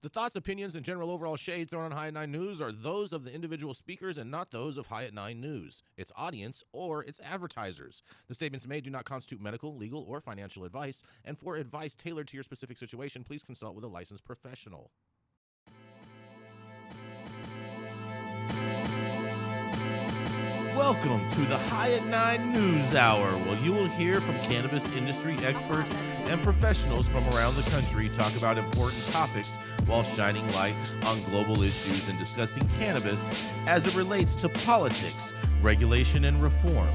The thoughts, opinions, and general overall shades thrown on High at 9 News are those of the individual speakers and not those of High at 9 News, its audience, or its advertisers. The statements made do not constitute medical, legal, or financial advice, and for advice tailored to your specific situation, please consult with a licensed professional. Welcome to the High at 9 News Hour, where you will hear from cannabis industry experts and professionals from around the country talk about important topics while shining light on global issues and discussing cannabis as it relates to politics, regulation and reform,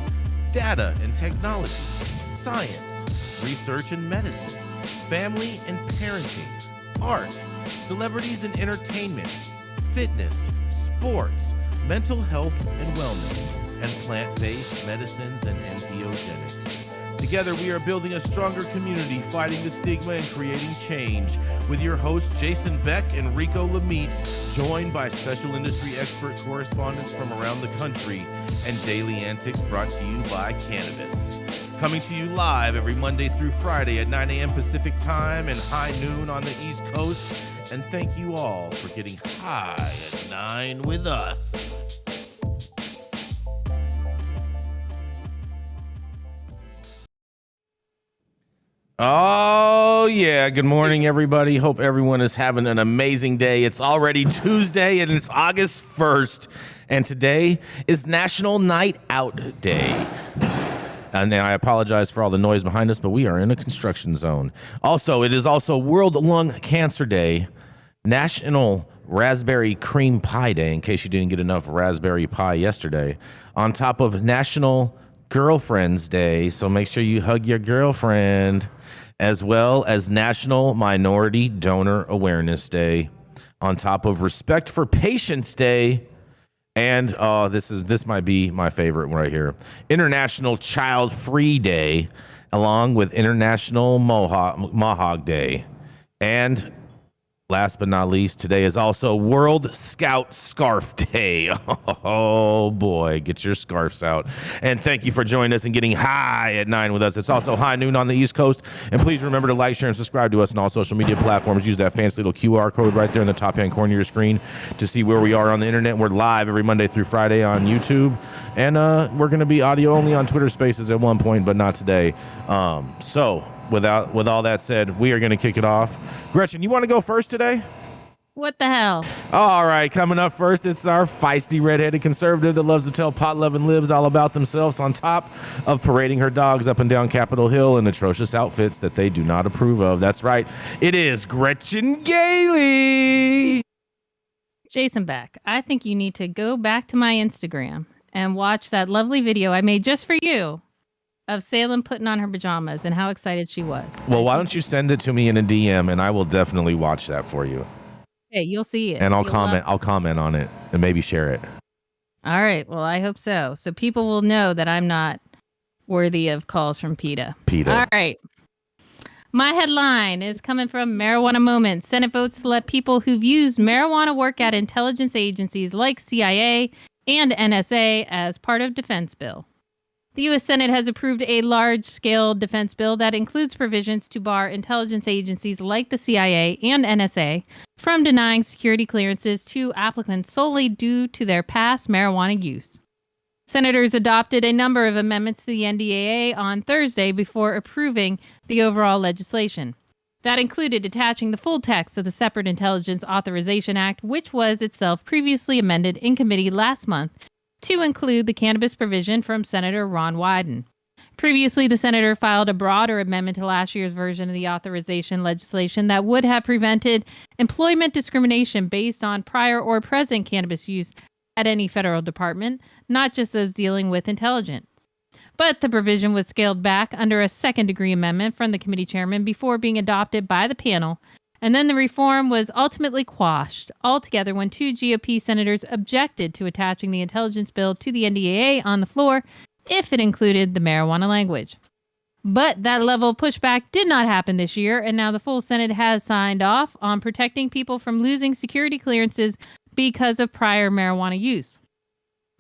data and technology, science, research and medicine, family and parenting, art, celebrities and entertainment, fitness, sports, mental health and wellness, and plant-based medicines and entheogenics. Together, we are building a stronger community, fighting the stigma and creating change. With your hosts, Jason Beck and Rico Lamitte, joined by special industry expert correspondents from around the country, and daily antics brought to you by Cannabis. Coming to you live every Monday through Friday at 9 a.m. Pacific Time and high noon on the East Coast. And thank you all for getting high at 9 with us. Oh, yeah. Good morning, everybody. Hope everyone is having an amazing day. It's already Tuesday, and it's August 1st. And today is National Night Out Day. And I apologize for all the noise behind us, but we are in a construction zone. Also, it is also World Lung Cancer Day, National Raspberry Cream Pie Day, in case you didn't get enough raspberry pie yesterday, on top of National Girlfriend's Day, so make sure you hug your girlfriend, as well as National Minority Donor Awareness Day, on top of Respect for Patients Day, and this might be my favorite one right here, International Child Free Day, along with International Mahjong Day, and last but not least, today is also World Scout Scarf Day. Oh, boy, get your scarves out. And thank you for joining us and getting high at 9 with us. It's also high noon on the East Coast. And please remember to like, share, and subscribe to us on all social media platforms. Use that fancy little QR code right there in the top-hand corner of your screen to see where we are on the internet. We're live every Monday through Friday on YouTube. And we're going to be audio only on Twitter Spaces at one point, but not today. With all that said, we are going to kick it off. Gretchen, you want to go first today? What the hell? All right, coming up first, it's our feisty redheaded conservative that loves to tell pot-loving libs all about themselves, on top of parading her dogs up and down Capitol Hill in atrocious outfits that they do not approve of. That's right, it is Gretchen Gailey. Jason Beck, I think you need to go back to my Instagram and watch that lovely video I made just for you of Salem putting on her pajamas and how excited she was. Well, why don't you send it to me in a DM and I will definitely watch that for you. Hey, you'll see it. And I'll comment on it and maybe share it. All right. Well, I hope so. So people will know that I'm not worthy of calls from PETA. All right. My headline is coming from Marijuana Moment. Senate votes to let people who've used marijuana work at intelligence agencies like CIA and NSA as part of defense bill. The U.S. Senate has approved a large-scale defense bill that includes provisions to bar intelligence agencies like the CIA and NSA from denying security clearances to applicants solely due to their past marijuana use. Senators adopted a number of amendments to the NDAA on Thursday before approving the overall legislation. That included attaching the full text of the Separate Intelligence Authorization Act, which was itself previously amended in committee last month, to include the cannabis provision from Senator Ron Wyden. Previously, the senator filed a broader amendment to last year's version of the authorization legislation that would have prevented employment discrimination based on prior or present cannabis use at any federal department, not just those dealing with intelligence. But the provision was scaled back under a second-degree amendment from the committee chairman before being adopted by the panel. And then the reform was ultimately quashed altogether when two GOP senators objected to attaching the intelligence bill to the NDAA on the floor if it included the marijuana language. But that level of pushback did not happen this year, and now the full Senate has signed off on protecting people from losing security clearances because of prior marijuana use.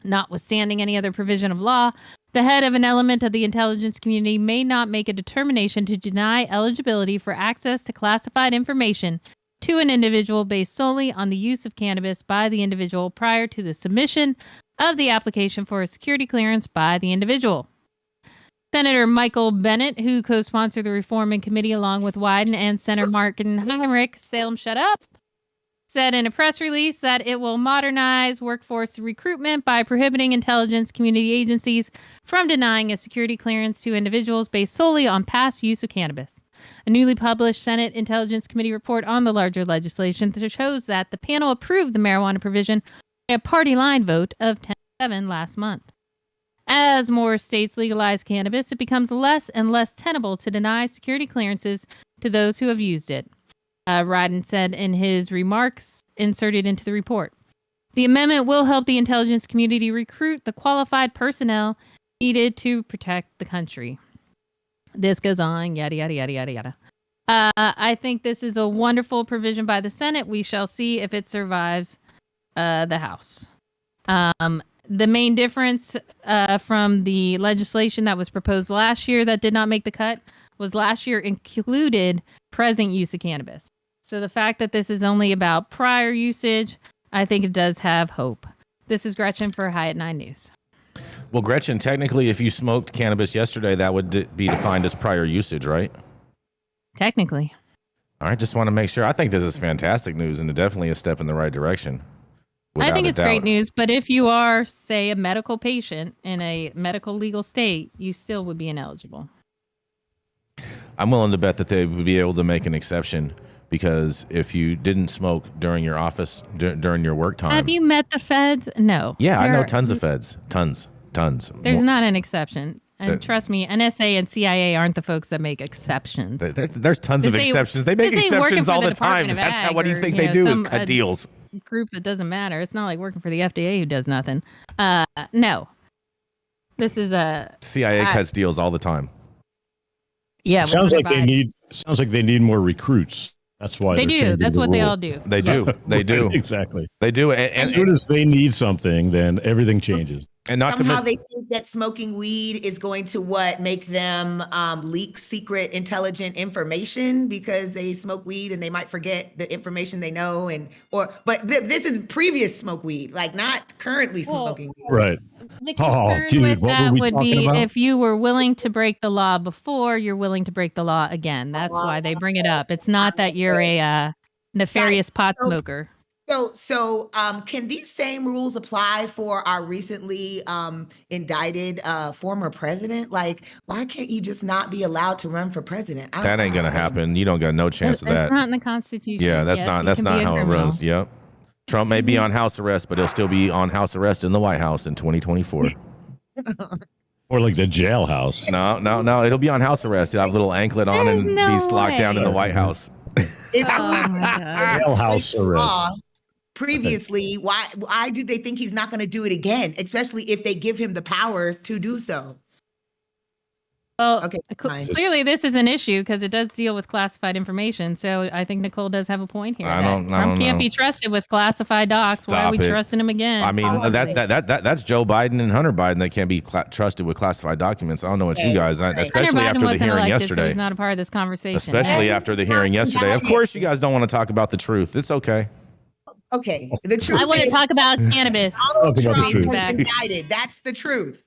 Notwithstanding any other provision of law, the head of an element of the intelligence community may not make a determination to deny eligibility for access to classified information to an individual based solely on the use of cannabis by the individual prior to the submission of the application for a security clearance by the individual. Senator Michael Bennett, who co-sponsored the reform in committee along with Wyden and Senator Martin Heinrich, Salem Shut Up, said in a press release that it will modernize workforce recruitment by prohibiting intelligence community agencies from denying a security clearance to individuals based solely on past use of cannabis. A newly published Senate Intelligence Committee report on the larger legislation shows that the panel approved the marijuana provision by a party line vote of 10-7 last month. As more states legalize cannabis, it becomes less and less tenable to deny security clearances to those who have used it. Ryden said in his remarks inserted into the report. The amendment will help the intelligence community recruit the qualified personnel needed to protect the country. This goes on, yada, yada, yada, yada, yada. I think this is a wonderful provision by the Senate. We shall see if it survives the House. The main difference from the legislation that was proposed last year that did not make the cut was last year included present use of cannabis. So the fact that this is only about prior usage, I think it does have hope. This is Gretchen for High at 9 News. Well, Gretchen, technically, if you smoked cannabis yesterday, that would be defined as prior usage, right? Technically. All right, just want to make sure. I think this is fantastic news and definitely a step in the right direction. I think it's great news, but if you are, say, a medical patient in a medical legal state, you still would be ineligible. I'm willing to bet that they would be able to make an exception because if you didn't smoke during your office, during your work time. Have you met the feds? No. Yeah, I know tons of feds. Tons. There's not an exception. And trust me, NSA and CIA aren't the folks that make exceptions. There's tons of exceptions. They make exceptions all the time. What do you think they do is cut deals. Group that doesn't matter. It's not like working for the FDA who does nothing. No. This is a CIA cuts deals all the time. Yeah. Sounds like they need more recruits. That's why they do. That's what they all do. They do. They do. Exactly. They do. As soon as they need something, then everything changes. And somehow they think that smoking weed is going to make them leak secret intelligent information because they smoke weed and they might forget the information they know but this is previous smoke weed, like not currently smoking weed. Right. The concern with that would be about? If you were willing to break the law before, you're willing to break the law again. That's why they bring it up. It's not that you're a nefarious pot smoker. So, can these same rules apply for our recently indicted former president? Like, why can't you just not be allowed to run for president? That ain't gonna happen. You don't got no chance of that. It's not in the Constitution. Yeah, that's not how it runs. Yep. Trump may be on house arrest, but he'll still be on house arrest in the White House in 2024. Or like the jailhouse. No. It'll be on house arrest. He'll have a little anklet on and be locked down in the White House. Oh my God. Jailhouse arrest. Previously, why do they think he's not going to do it again, especially if they give him the power to do so? Well, okay, clearly this is an issue because it does deal with classified information. So I think Nicole does have a point here. Trump can't be trusted with classified docs. Why are we trusting him again? I mean, that's Joe Biden and Hunter Biden that can't be trusted with classified documents. I don't know what you guys, especially after the hearing yesterday. So he's not a part of this conversation. Especially after the hearing yesterday. Of course, you guys don't want to talk about the truth. It's okay. Okay, the truth. I want to talk about cannabis. Indicted. That's the truth.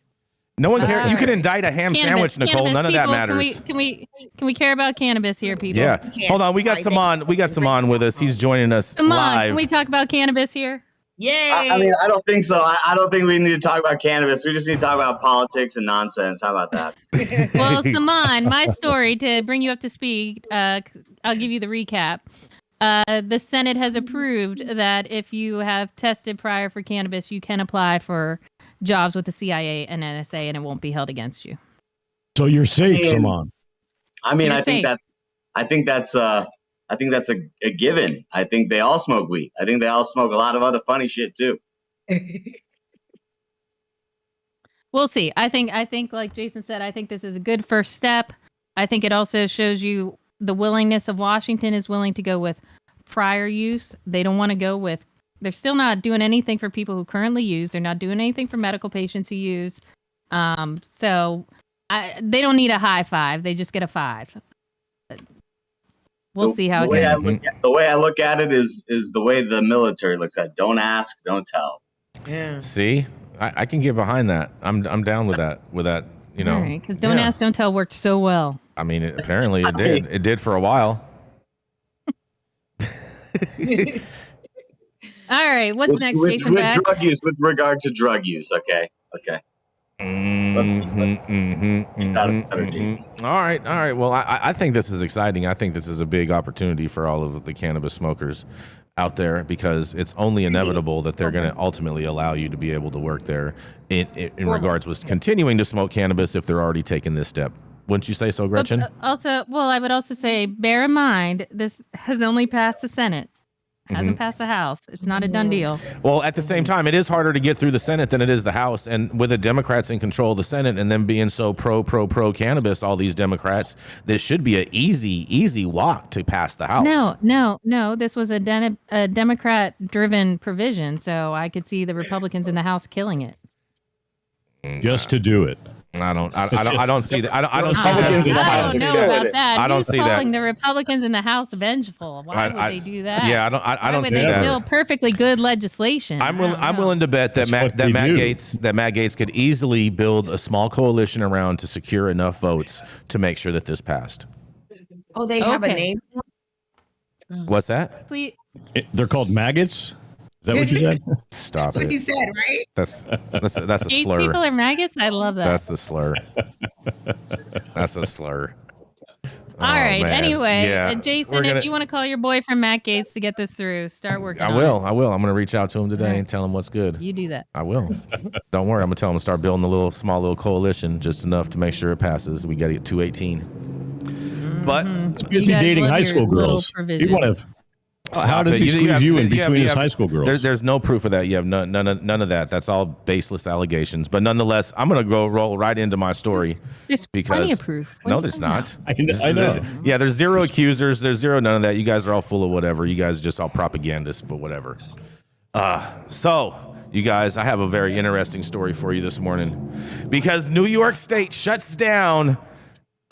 No one cares. You can indict a ham sandwich, Nicole. None of that matters. Can we care about cannabis here, people? Yeah. Hold on. We got Saman. We got Saman with us. He's joining us live. Can we talk about cannabis here? Yay! I mean, I don't think so. I don't think we need to talk about cannabis. We just need to talk about politics and nonsense. How about that? Well, Saman, my story to bring you up to speed. I'll give you the recap. The Senate has approved that if you have tested prior for cannabis, you can apply for jobs with the CIA and NSA, and it won't be held against you. So you're safe, Saman. I mean, I think that's a given. I think they all smoke weed. I think they all smoke a lot of other funny shit too. We'll see. I think like Jason said, I think this is a good first step. I think it also shows you the willingness of Washington is willing to go with prior use. They don't want to go with. They're still not doing anything for people who currently use. They're not doing anything for medical patients who use. So they don't need a high five. They just get a 5. we'll see how it goes. The way I look at it is the way the military looks at it. Don't ask, don't tell. Yeah. See, I can get behind that. I'm down with that. You know, because don't ask, don't tell worked so well. I mean, apparently it did. It did for a while. All right, what's next, Jason? With drug use, with regard to drug use, okay. All right. Well, I think this is exciting. I think this is a big opportunity for all of the cannabis smokers out there, because it's only inevitable that they're going to ultimately allow you to be able to work there in regards with continuing to smoke cannabis if they're already taking this step. Wouldn't you say so, Gretchen? I would also say, bear in mind, this has only passed the Senate. Hasn't passed the House. It's not a done deal. Well, at the same time, it is harder to get through the Senate than it is the House. And with the Democrats in control of the Senate and them being so pro cannabis, all these Democrats, this should be an easy walk to pass the House. No. This was a Democrat-driven provision, so I could see the Republicans in the House killing it. Just to do it. I don't see that. I don't see that. I don't know about that. I don't He's see that. calling the Republicans in the House vengeful. Why would they do that? Yeah, I don't see that. Why would they bill perfectly good legislation? I'm willing to bet that Matt Gaetz could easily build a small coalition around to secure enough votes to make sure that this passed. Oh, they have a name? What's that? Please. They're called maggots? Is that what you said? Stop That's what he said, right? That's a Gay slur. people are maggots? I love that. That's a slur. That's a slur. All right. Man. Anyway, Yeah. Jason, if you want to call your boyfriend Matt Gaetz to get this through, start working on it. I will. I'm going to reach out to him today and tell him what's good. You do that. I will. Don't worry. I'm going to tell him to start building a small coalition, just enough to make sure it passes. We got to get 218. But it's busy dating high school girls. You want to. How did he squeeze you in between his high school girls? There's no proof of that. You have none of that. That's all baseless allegations. But nonetheless, I'm going to roll right into my story. There's plenty of proof. No, there's not. I know. Yeah, there's zero accusers. There's zero none of that. You guys are all full of whatever. You guys are just all propagandists, but whatever. So, you guys, I have a very interesting story for you this morning. Because New York State shuts down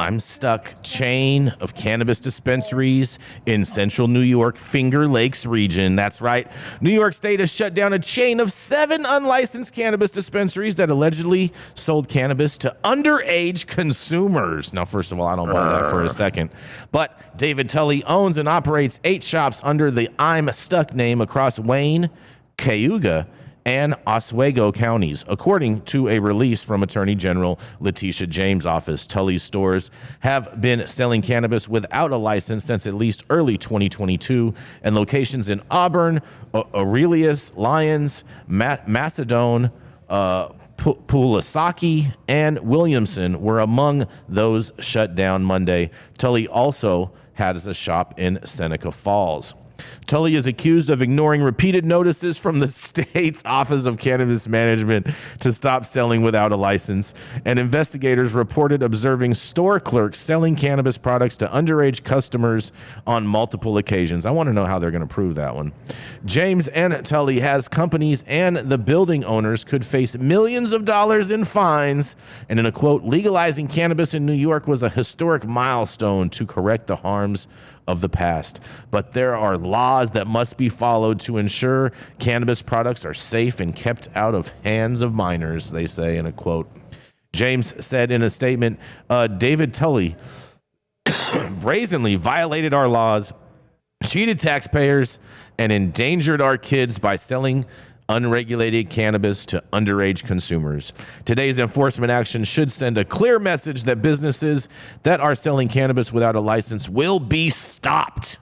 I'm stuck chain of cannabis dispensaries in central New York Finger Lakes region. That's right. New York State has shut down a chain of 7 unlicensed cannabis dispensaries that allegedly sold cannabis to underage consumers. Now, first of all, I don't buy that for a second. But David Tully owns and operates 8 shops under the I'm Stuck name across Wayne, Cayuga, and Oswego counties. According to a release from Attorney General Letitia James' office, Tully's stores have been selling cannabis without a license since at least early 2022, and locations in Auburn, Aurelius, Lyons, Macedon, Pulaski, and Williamson were among those shut down Monday. Tully also has a shop in Seneca Falls. Tully is accused of ignoring repeated notices from the state's Office of Cannabis Management to stop selling without a license, and investigators reported observing store clerks selling cannabis products to underage customers on multiple occasions. I want to know how they're going to prove that one. James and Tully has companies and the building owners could face millions of dollars in fines, and in a quote, legalizing cannabis in New York was a historic milestone to correct the harms of the past, but there are laws that must be followed to ensure cannabis products are safe and kept out of hands of minors, they say in a quote. James said in a statement, David Tully brazenly violated our laws, cheated taxpayers, and endangered our kids by selling unregulated cannabis to underage consumers. Today's enforcement action should send a clear message that businesses that are selling cannabis without a license will be stopped.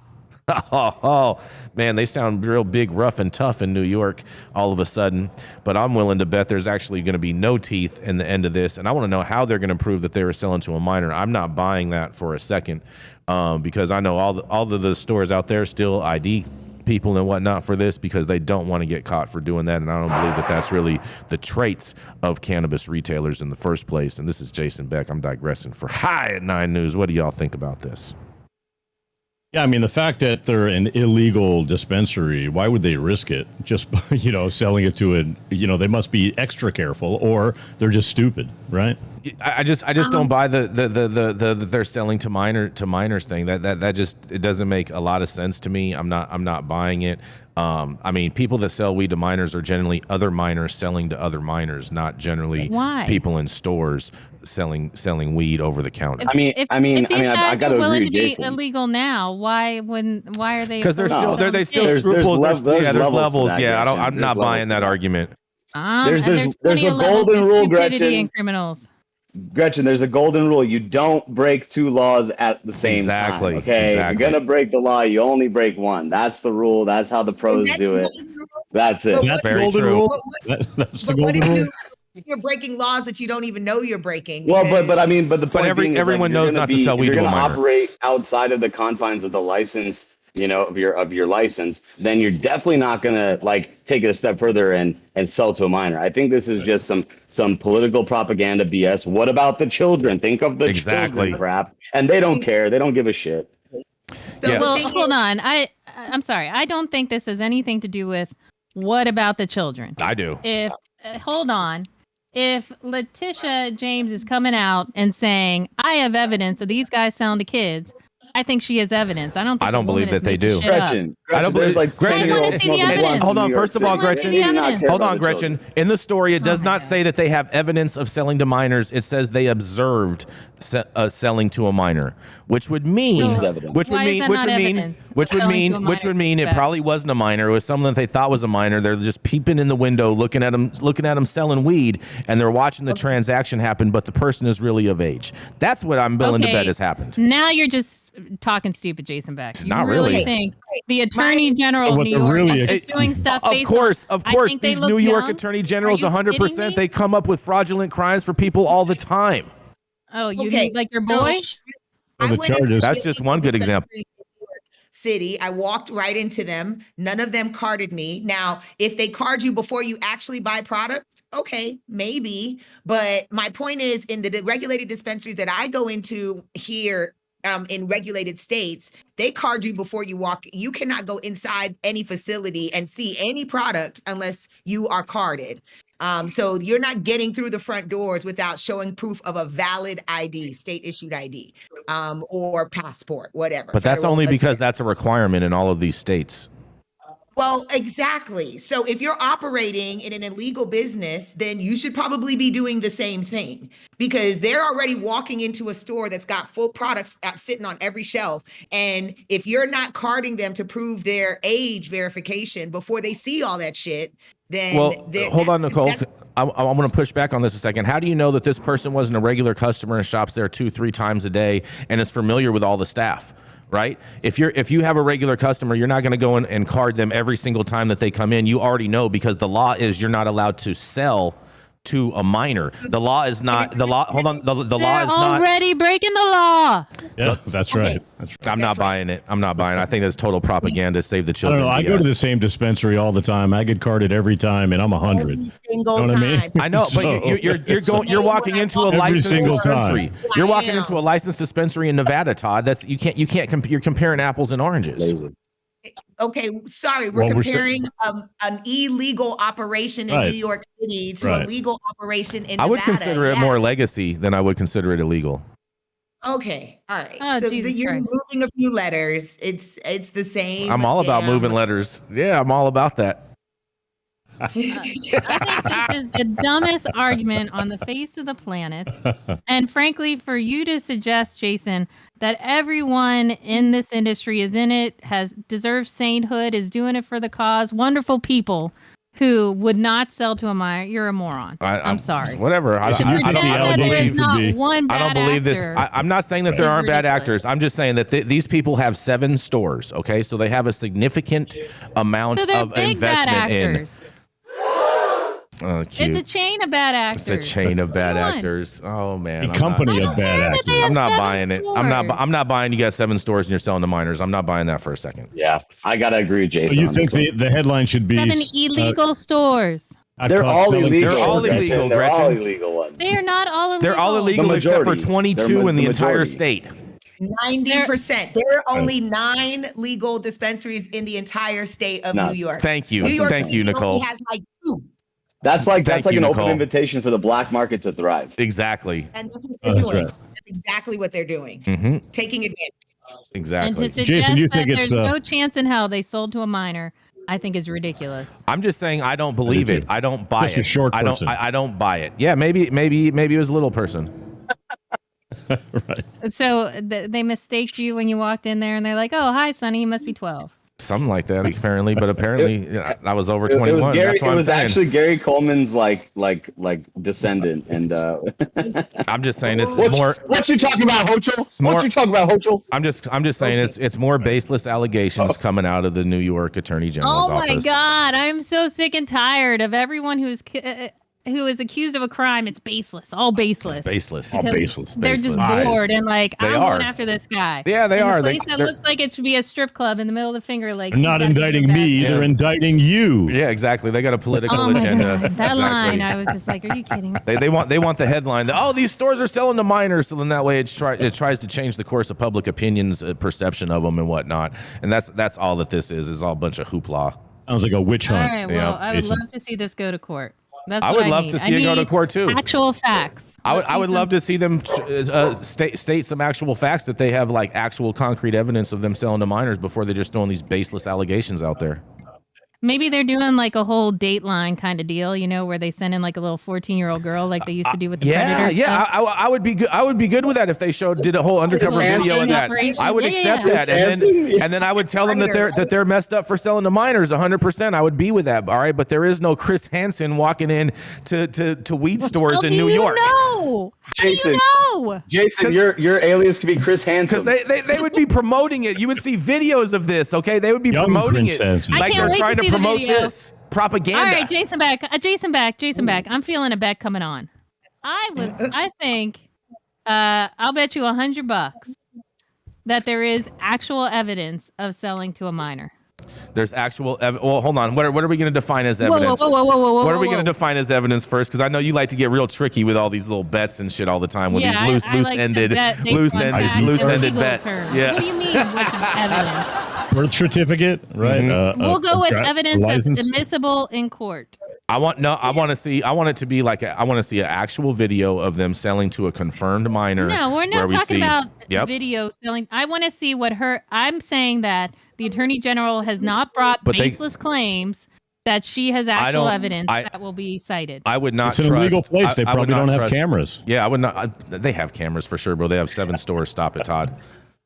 Oh, man, they sound real big, rough, and tough in New York all of a sudden. But I'm willing to bet there's actually going to be no teeth in the end of this. And I want to know how they're going to prove that they were selling to a minor. I'm not buying that for a second because I know all of the stores out there still ID people and whatnot for this because they don't want to get caught for doing that. And I don't believe that that's really the traits of cannabis retailers in the first place. And this is Jason Beck. I'm digressing for High at 9 News. What do y'all think about this? Yeah, I mean, the fact that they're an illegal dispensary, why would they risk it? Just, selling it to they must be extra careful or they're just stupid, right? I just don't buy the they're selling to minors thing. That just, it doesn't make a lot of sense to me. I'm not buying it. I mean, people that sell weed to minors are generally other minors selling to other minors, not generally people in stores selling weed over the counter. If I got to agree with Jason. Illegal now, why are they? Because they're still scruples. There's levels. Yeah, I'm not buying that argument. There's a golden rule, Gretchen. And criminals. Gretchen, there's a golden rule. You don't break two laws at the same time. Okay, exactly. You're gonna break the law. You only break one. That's the rule. That's how the pros do it. That's it. That's the golden rule. That's the golden rule. You're breaking laws that you don't even know you're breaking. Well, but I mean, but the point being is, everyone knows not to sell weed to a minor. You're going to operate outside of the confines of the license, of your license, then you're definitely not going to take it a step further and sell to a minor. I think this is just some political propaganda BS. What about the children? Think of the children crap, and they don't care. They don't give a shit. Well, hold on. I'm sorry. I don't think this has anything to do with what about the children. I do. Hold on. If Letitia James is coming out and saying, I have evidence of these guys selling to kids, I think she has evidence. I don't believe that they do. Gretchen, I don't believe Gretchen. Hold on. First of all, Gretchen. Hold on, Gretchen. In the story, it does not say that they have evidence of selling to minors. It says they observed selling to a minor, which would mean it probably wasn't a minor. It was someone that they thought was a minor. They're just peeping in the window, looking at them selling weed, and they're watching the transaction happen. But the person is really of age. That's what I'm willing to bet has happened. Now you're just talking stupid, Jason Beck. Not really. Think the Attorney General of New York is doing stuff based of course. These New York Attorney Generals, 100%, they come up with fraudulent crimes for people all the time. Oh, you need your boy? That's just one good example. City. I walked right into them. None of them carded me. Now, if they card you before you actually buy product, okay, maybe. But my point is, in the regulated dispensaries that I go into here, in regulated states, they card you before you walk. You cannot go inside any facility and see any product unless you are carded. So you're not getting through the front doors without showing proof of a valid ID, state issued ID, or passport, whatever. But that's only because that's a requirement in all of these states. Well, exactly. So if you're operating in an illegal business, then you should probably be doing the same thing, because they're already walking into a store that's got full products sitting on every shelf. And if you're not carding them to prove their age verification before they see all that shit, then... Well, hold on, Nicole. I want to push back on this a second. How do you know that this person wasn't a regular customer and shops there 2-3 times a day and is familiar with all the staff? Right? If you have a regular customer, you're not going to go in and card them every single time that they come in. You already know, because the law is you're not allowed to sell to a minor. The law is not the law. Hold on. The law is not already breaking the law. Yeah, that's right. I'm not buying it. I'm not buying it. I think that's total propaganda. Save the children. I go to the same dispensary all the time. I get carded every time, and I'm 100. You know what I mean? I know, but you're walking into a licensed dispensary. You're walking into a licensed dispensary in Nevada, Todd. You're comparing apples and oranges. Okay, sorry, we're comparing an illegal operation in New York City to a legal operation in Nevada. I would consider it more legacy than I would consider it illegal. Okay, all right. Oh, so you're Christ. moving a few letters. It's the same. I'm all about moving letters. Yeah, I'm all about that. I think this is the dumbest argument on the face of the planet. And frankly, for you to suggest, Jason, that everyone in this industry is in it, deserves sainthood, is doing it for the cause, wonderful people who would not sell to a minor, you're a moron. I'm sorry. Whatever. I don't believe this. I'm not saying that there aren't bad actors. I'm just saying that these people have 7 stores. Okay, so they have a significant amount of investment in. Oh, cute. It's a chain of bad actors. It's a chain of bad actors. Oh man, a company of bad actors. I'm not buying it. I'm not buying. You got 7 stores and you're selling to minors. I'm not buying that for a second. Yeah, I gotta agree with Jason. So you think the headline should be 7 illegal stores? They're all illegal. They're all illegal, Gretchen. They're all illegal ones. They are not all illegal. They're all illegal except for 22 in the entire state. 90%. There are only 9 legal dispensaries in the entire state of New York. Thank you. New York Thank City you, Nicole. only has like 2. That's like an Nicole. open invitation for the black market to thrive. Exactly. And that's what they're doing. Right. That's exactly what they're doing. Mm-hmm. Taking advantage. Exactly. And to suggest Jason, you that think there's no chance in hell they sold to a minor, I think is ridiculous. I'm just saying I don't believe it. I don't buy Just it. a short person. I don't buy it. Yeah, maybe it was a little person. Right. So they mistaked you when you walked in there, and they're like, "Oh, hi, Sonny, you must be 12." Something like that, apparently. But apparently, I was over 21. It That's what was I'm saying. actually Gary Coleman's like descendant, and I'm just saying it's what more. What you talking about, Hochul? More- What you talking about, Hochul? I'm just saying it's more baseless allegations coming out of the New York Attorney General's Oh office. my God, I'm so sick and tired of everyone who is accused of a crime. It's baseless, all baseless. It's baseless. All baseless. They're just Baseless. bored and like, They I'm are. going after this guy. Yeah, they And are. The place that They're- looks like it should be a strip club in the middle of the Finger Lakes. They're not indicting me. Yeah. They're indicting you. Yeah, exactly. They got a political Oh my agenda. God. That Exactly. line, I was just like, are you kidding me? They want the headline that, oh, these stores are selling to minors, so then that way it tries to change the course of public opinion's perception of them and whatnot. And that's all that this is all a bunch of hoopla. Sounds like a witch All hunt. right, well, Yeah, I would Jason. love to see this go to court. That's I what would love need. to see it go to need court, too. Actual facts. I would love to see them state some actual facts that they have like actual concrete evidence of them selling to minors before they're just throwing these baseless allegations out there. Maybe they're doing like a whole Dateline kind of deal, where they send in like a little 14-year-old girl like they used to do with the Predator stuff. I would be good. I would be good with that if they did a whole undercover video of that. I would accept that, and then I would tell them that they're messed up for selling to minors. 100%, I would be with that. All right, but there is no Chris Hansen walking in to weed stores in New York. No, Jason, no. Jason, your alias could be Chris Hansen. Because they would be promoting it. You would see videos of this. Okay, they would be Young promoting Prince it Hansen. I like can't they're wait trying to to see the promote video. this propaganda. All right, Jason Beck. I'm feeling a Beck coming on. I think I'll bet you $100 that there is actual evidence of selling to a minor. There's actual well, hold on. What are we going to define as evidence? Whoa, what are we going to whoa. define as evidence first? Because I know you like to get real tricky with all these little bets and shit all the time with these I like to loose-ended bet based on facts and loose-ended legal bets. terms. Yeah. What do you mean? What's evidence? Birth certificate, right? Mm-hmm. We'll go with evidence that's license. admissible in court. I want to see an actual video of them selling to a confirmed minor. No, we're not where talking about Yep. video selling. I want to see I'm saying that the Attorney General has not brought But baseless claims that she has actual evidence that will be cited. I would not It's an trust. illegal place. They I would probably not don't have trust- cameras. Yeah, I would not. They have cameras for sure, bro. They have 7 stores. Stop it, Todd.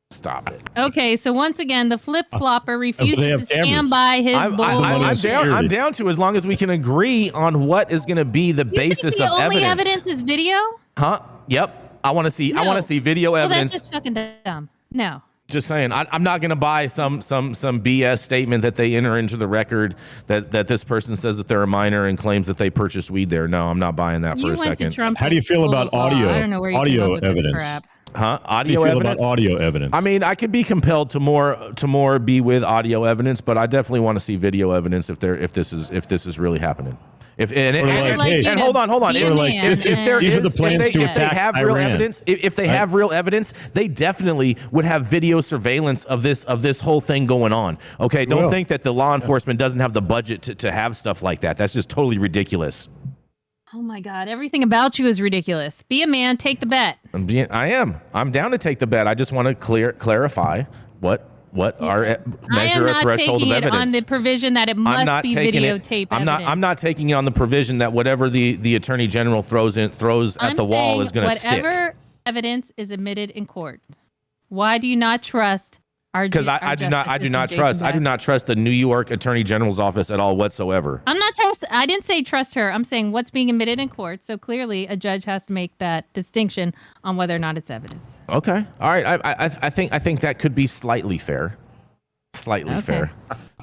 Stop it. Okay, so once again, the flip-flopper refuses they have to stand cameras. by his bullshit. I'm down to as long as we can agree on what is going to be the basis the of only evidence. evidence is video? Huh? Yep. I want to see. I No. want to see video Well, evidence. that's just fucking dumb. No. Just saying, I'm not going to buy some BS statement that they enter into the record that this person says that they're a minor and claims that they purchased weed there. No, I'm not buying that for You a went second. to Trump's How do you feel school about of law. audio? I don't know where you Audio came up with this evidence. crap. Huh? How do Audio you feel evidence? about audio evidence? I mean, I could be compelled to more be with audio evidence, but I definitely want to see video evidence if this is really happening. Hold on. Sort of like, If there these are the is, plans if to they attack have real Iran. evidence, if they have real evidence, they definitely would have video surveillance of this whole thing going on. Okay, don't think that the law enforcement doesn't have the budget to have stuff like that. That's just totally ridiculous. Oh my God, everything about you is ridiculous. Be a man, take the bet. I am. I'm down to take the bet. I just want to clarify what our measure a threshold of evidence. I am not taking it on the provision that it must be videotape evidence. I'm not taking it on the provision that whatever the Attorney General throws at the wall is going to stick. Whatever evidence is admitted in court. Why do you not trust our? Because I do not trust the New York Attorney General's office at all whatsoever. I didn't say trust her. I'm saying what's being admitted in court. So clearly, a judge has to make that distinction on whether or not it's evidence. Okay, all right. I think that could be slightly fair. Slightly fair.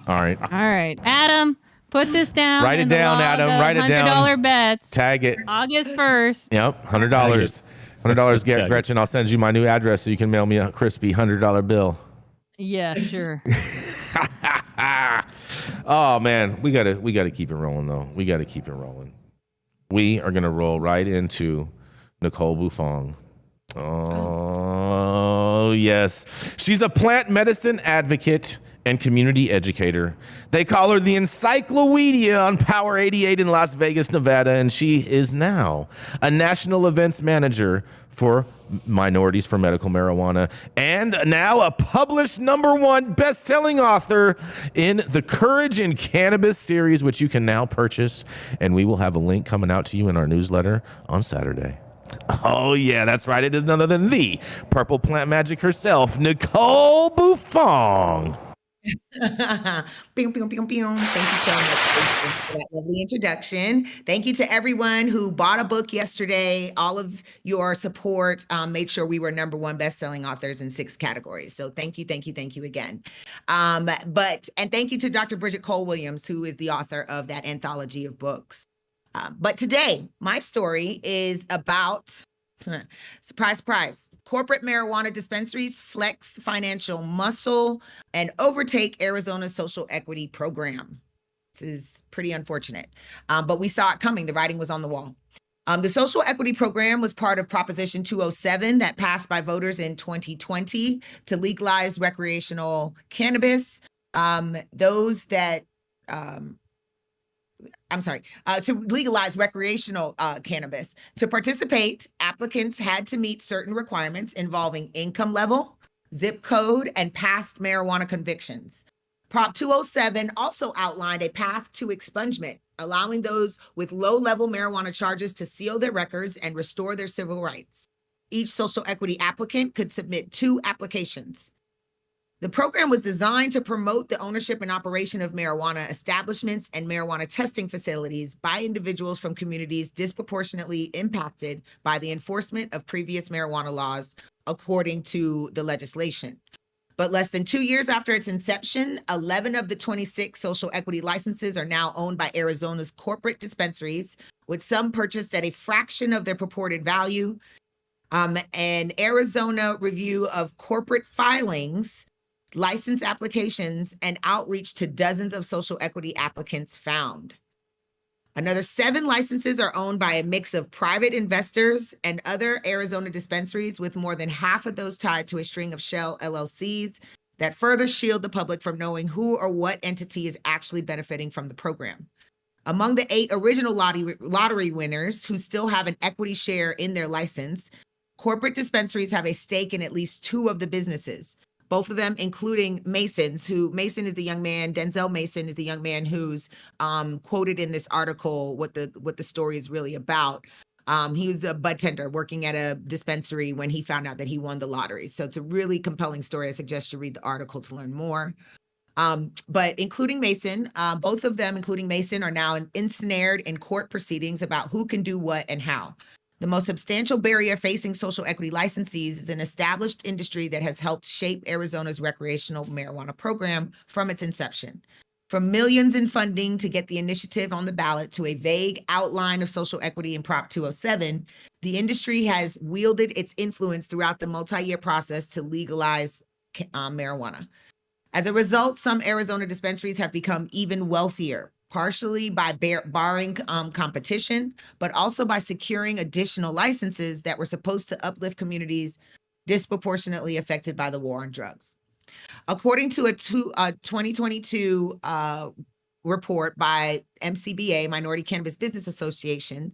All right. All right, Adam, put this down. Write it down, Adam. Write it down. $100 bets. Tag it. August 1st. Yep, $100. $100. Gretchen, I'll send you my new address so you can mail me a crispy $100 bill. Yeah, sure. Oh man, we gotta keep it rolling though. We gotta keep it rolling. We are gonna roll right into Nicole Buffong. Oh yes, she's a plant medicine advocate and community educator. They call her the Encyclopedia on Power 88 in Las Vegas, Nevada, and she is now a national events manager for Minorities for Medical Marijuana, and now a published #1 best-selling author in the Courage in Cannabis series, which you can now purchase, and we will have a link coming out to you in our newsletter on Saturday. Oh, yeah, that's right. It is none other than the Purple Plant Magic herself, Nicole Buffong. Thank you so much for that lovely introduction. Thank you to everyone who bought a book yesterday. All of your support made sure we were #1 best-selling authors in 6 categories. So thank you again. And thank you to Dr. Bridget Cole-Williams, who is the author of that anthology of books. But today, my story is about, surprise, surprise, corporate marijuana dispensaries flex financial muscle and overtake Arizona's social equity program. This is pretty unfortunate, but we saw it coming. The writing was on the wall. The social equity program was part of Proposition 207 that passed by voters in 2020 to legalize recreational cannabis. To legalize recreational cannabis. To participate, applicants had to meet certain requirements involving income level, zip code, and past marijuana convictions. Prop 207 also outlined a path to expungement, allowing those with low-level marijuana charges to seal their records and restore their civil rights. Each social equity applicant could submit 2 applications. The program was designed to promote the ownership and operation of marijuana establishments and marijuana testing facilities by individuals from communities disproportionately impacted by the enforcement of previous marijuana laws, according to the legislation. But less than 2 years after its inception, 11 of the 26 social equity licenses are now owned by Arizona's corporate dispensaries, with some purchased at a fraction of their purported value. An Arizona review of corporate filings, license applications, and outreach to dozens of social equity applicants found. Another 7 licenses are owned by a mix of private investors and other Arizona dispensaries, with more than half of those tied to a string of shell LLCs that further shield the public from knowing who or what entity is actually benefiting from the program. Among the 8 original lottery winners who still have an equity share in their license, corporate dispensaries have a stake in at least 2 of the businesses. Both of them, including Mason's, Mason is the young man, Denzel Mason is the young man who's quoted in this article what the story is really about. He was a bud tender working at a dispensary when he found out that he won the lottery. So it's a really compelling story. I suggest you read the article to learn more. But including Mason, both of them, including Mason, are now ensnared in court proceedings about who can do what and how. The most substantial barrier facing social equity licensees is an established industry that has helped shape Arizona's recreational marijuana program from its inception. From millions in funding to get the initiative on the ballot to a vague outline of social equity in Prop 207, the industry has wielded its influence throughout the multi-year process to legalize marijuana. As a result, some Arizona dispensaries have become even wealthier, partially by barring competition, but also by securing additional licenses that were supposed to uplift communities disproportionately affected by the war on drugs. According to a 2022 report by MCBA, Minority Cannabis Business Association,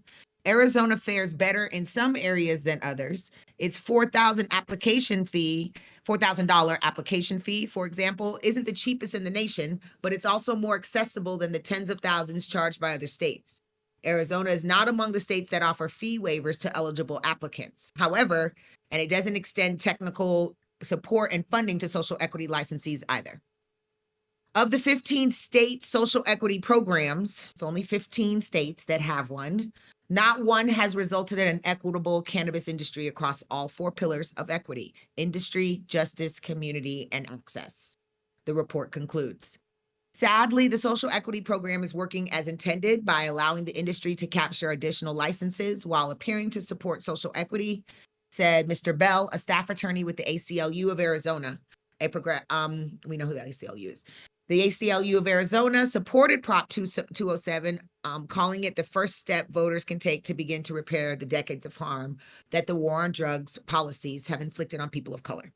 Arizona fares better in some areas than others. Its $4,000 application fee, for example, isn't the cheapest in the nation, but it's also more accessible than the tens of thousands charged by other states. Arizona is not among the states that offer fee waivers to eligible applicants. However, and it doesn't extend technical support and funding to social equity licensees either. Of the 15 state social equity programs, it's only 15 states that have one. Not one has resulted in an equitable cannabis industry across all 4 pillars of equity: industry, justice, community, and access. The report concludes. Sadly, the social equity program is working as intended by allowing the industry to capture additional licenses while appearing to support social equity, said Mr. Bell, a staff attorney with the ACLU of Arizona. We know who the ACLU is. The ACLU of Arizona supported Prop 207, calling it the first step voters can take to begin to repair the decades of harm that the war on drugs policies have inflicted on people of color.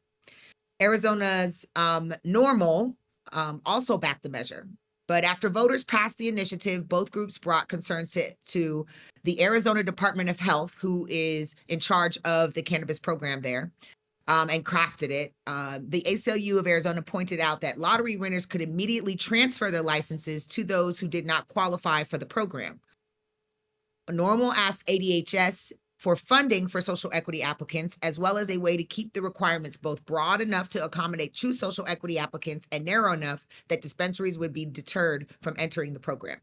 Arizona's NORML also backed the measure. But after voters passed the initiative, both groups brought concerns to the Arizona Department of Health, who is in charge of the cannabis program there, and crafted it. The ACLU of Arizona pointed out that lottery winners could immediately transfer their licenses to those who did not qualify for the program. Normal asked ADHS for funding for social equity applicants, as well as a way to keep the requirements both broad enough to accommodate true social equity applicants and narrow enough that dispensaries would be deterred from entering the program.